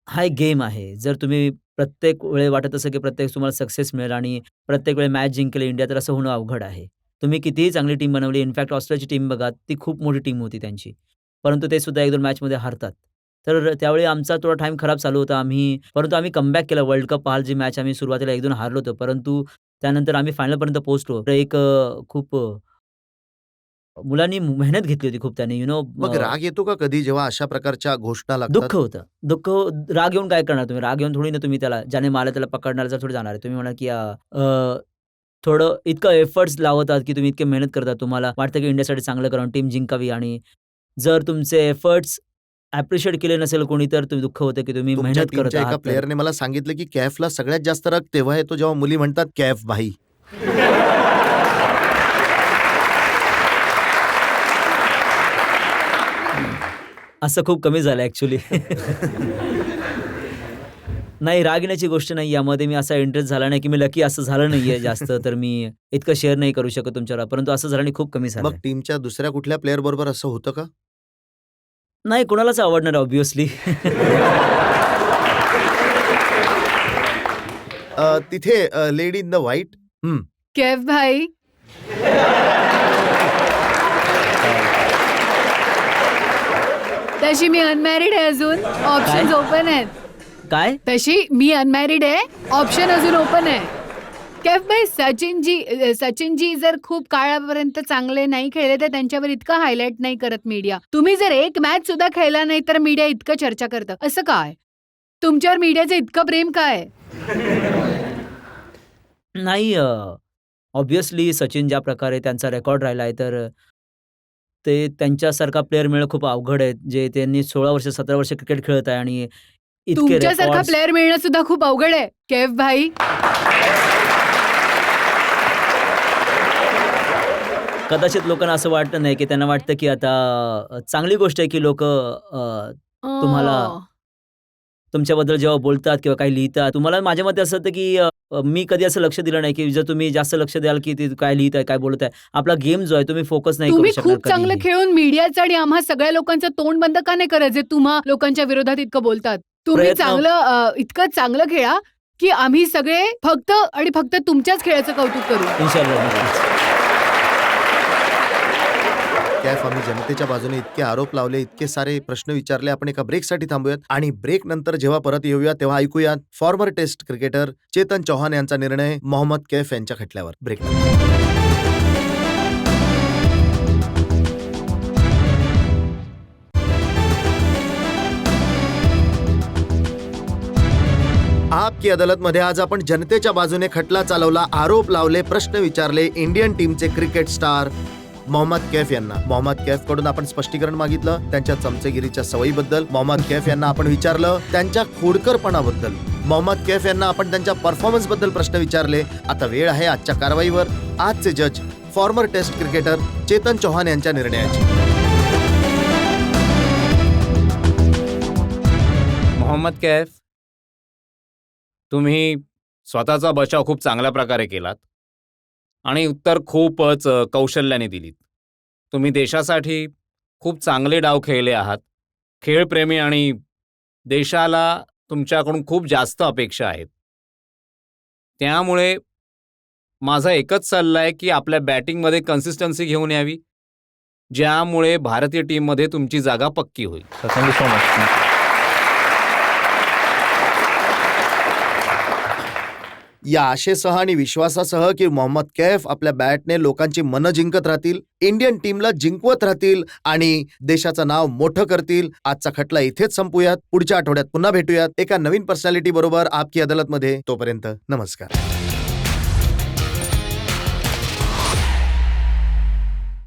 हा एक गेम आहे. जर तुम्ही प्रत्येक वेळी वाटत असेल, की प्रत्येक तुम्हाला सक्सेस मिळेल आणि प्रत्येक वेळी मॅच जिंकेल इंडिया, तर असं होणं अवघड आहे. तुम्ही कितीही चांगली टीम बनवली, इनफॅक्ट ऑस्ट्रेलियाची टीम बघा, ती खूप मोठी टीम होती त्यांची. परंतु ते सुद्धा 1-2 मॅचमध्ये हारतात. तर त्यावेळी आमचा थोडा टाईम खराब चालू होता. परंतु आम्ही कमबॅक केलं. वर्ल्ड कप पाहाल जी मॅच आम्ही सुरुवातीला 1-2 हारलो होतो. परंतु त्यानंतर आम्ही फायनलपर्यंत पोहोचलो. तर खूप मुलांनी मेहनत घेतली होती खूप त्यांनी मग राग येतो का कधी जेव्हा अशा प्रकारच्या घोषणा लागतात? दुःख होतं. राग येऊन काय करणार तुम्ही? राग येऊन थोडी ना तुम्ही त्याला ज्याने मारलं त्याला पकडण्याला थोडी जाणार आहे. तुम्ही म्हणाल की थोडं इतकं एफर्ट्स लावत आहात, की तुम्ही इतकी मेहनत करता. तुम्हाला वाटतं की इंडियासाठी चांगलं करावं, टीम जिंकावी आणि जर तुमचे एफर्ट्स ॲप्रिशिएट केले नसेल कोणी, तर तुम्ही दुःख होतं की तुम्ही तुमच्या मेहनत करत टीमच्या एका आहात तर. प्लेयरने मला सांगितलं की कैफला सगळ्यात जास्त राग तेव्हा येतो जेव्हा मुली म्हणतात कैफ भाई. असं खूप कमी झालं ॲक्चुअली. नाही, राग येण्याची गोष्ट नाही. यामध्ये मी असा इंटरेस्ट झाला नाही, की मी लकी असं झालं नाहीये जास्त, तर मी इतकं शेअर नाही करू शकत तुमच्यावर. परंतु असं झालं आणि खूप कमी झालं. मग टीमच्या दुसऱ्या कुठल्या प्लेयर बरोबर असं होतं का? नाही, कोणालाच आवडणार ऑब्व्हियसली. तिथे lady in the white. Kaif भाई तशी मी अनमॅरिड आहे अजून, ऑप्शन ओपन आहेत. काय तशी मी अनमॅरिड आहे, ऑप्शन अजून ओपन आहे. कैफ भाई सचिनजी जर खूप काळापर्यंत चांगले नाही खेळले तर त्यांच्यावर इतकं हायलाइट नाही करत मीडिया. तुम्ही जर एक मॅच सुद्धा खेळला नाही तर मीडिया इतकं चर्चा करतं, असं काय? तुमच्यावर मीडियाचं इतकं प्रेम काय? नाही, ऑब्व्हियसली सचिन ज्या प्रकारे त्यांचा रेकॉर्ड राहिला आहे, तर ते त्यांच्यासारखा प्लेअर मिळणं खूप अवघड आहे. जे त्यांनी 16 वर्ष 17 वर्ष क्रिकेट खेळत आहे आणि इतके तुमच्यासारखा रेकॉर्ड्स. प्लेअर मिळणं सुद्धा खूप अवघड आहे कैफ भाई. कदाचित लोकांना असं वाटतं नाही, की त्यांना वाटतं की आता चांगली गोष्ट आहे की लोक तुम्हाला तुमच्याबद्दल जेव्हा बोलतात किंवा काही लिहितात, तुम्हाला माझ्या मते असं होतं की मी कधी असं लक्ष दिलं नाही की जर तुम्ही जास्त लक्ष द्याल की ते काय लिहित आहे, काय बोलत आहे, आपला गेम जो आहे तुम्ही फोकस नाही करू तुम्ही शकणार खूप चांगलं कधीही. खेळून मीडियाचं आणि आम्हा सगळ्या लोकांचं तोंड बंद का नाही करत जे तुम्हा लोकांच्या विरोधात इतकं बोलतात? तुम्ही प्रयत्न- चांगलं इतकं चांगलं खेळा की आम्ही सगळे फक्त आणि फक्त तुमच्याच खेळाचं कौतुक करू. इन्शाअल्लाह, नक्कीच. कैफ, आम्ही जनतेच्या बाजूने इतके आरोप लावले, इतके सारे प्रश्न विचारले. आपण एका ब्रेकसाठी थांबूयात आणि ब्रेक नंतर जेव्हा परत येऊया तेव्हा ऐकूयात former test cricketer Chetan Chauhan यांचा निर्णय मोहम्मद कैफ यांच्या खटल्यावर. ब्रेक आपकी अदालत मध्ये आज आपण जनतेच्या बाजूने खटला चालवला, आरोप लावले, प्रश्न विचारले इंडियन टीमचे क्रिकेट स्टार मोहम्मद कैफ यांना. मोहम्मद कैफ कडून आपण स्पष्टीकरण मागितलं त्यांच्या चमचेगिरीच्या सवयीबद्दल. मोहम्मद कैफ यांना आपण विचारलं त्यांच्या खोडकरपणाबद्दल. मोहम्मद कैफ यांना आपण त्यांच्या परफॉर्मन्स बद्दल प्रश्न विचारले. आता वेळ आहे आजच्या कारवाईवर. आजचे जज former test cricketer Chetan Chauhan यांच्या निर्णयाची. मोहम्मद कैफ, तुम्ही स्वतःचा बचाव खूप चांगल्या प्रकारे केलात आणि उत्तर खूपच कौशल्याने दिलीत. तुम्ही देशासाठी खूप चांगले डाव खेळले आहात. खेळप्रेमी आणि देशाला तुमच्याकडून खूप जास्त अपेक्षा आहेत. त्यामुळे माझा एकच सल्ला आहे की आपल्या बॅटिंगमध्ये कन्सिस्टन्सी घेऊन यावी, ज्यामुळे भारतीय टीममध्ये तुमची जागा पक्की होईल. Thank you so much. या आशेसह आणि विश्वासासह की मोहम्मद कैफ आपल्या बॅटने लोकांची मनं जिंकत राहतील, इंडियन टीमला जिंकवत राहतील आणि देशाचं नाव मोठं करतील. आजचा खटला इथेच संपूयात. पुढच्या आठवड्यात पुन्हा भेटूयात एका नवीन पर्सनॅलिटी बरोबर आपकी अदालत मध्ये. तोपर्यंत नमस्कार.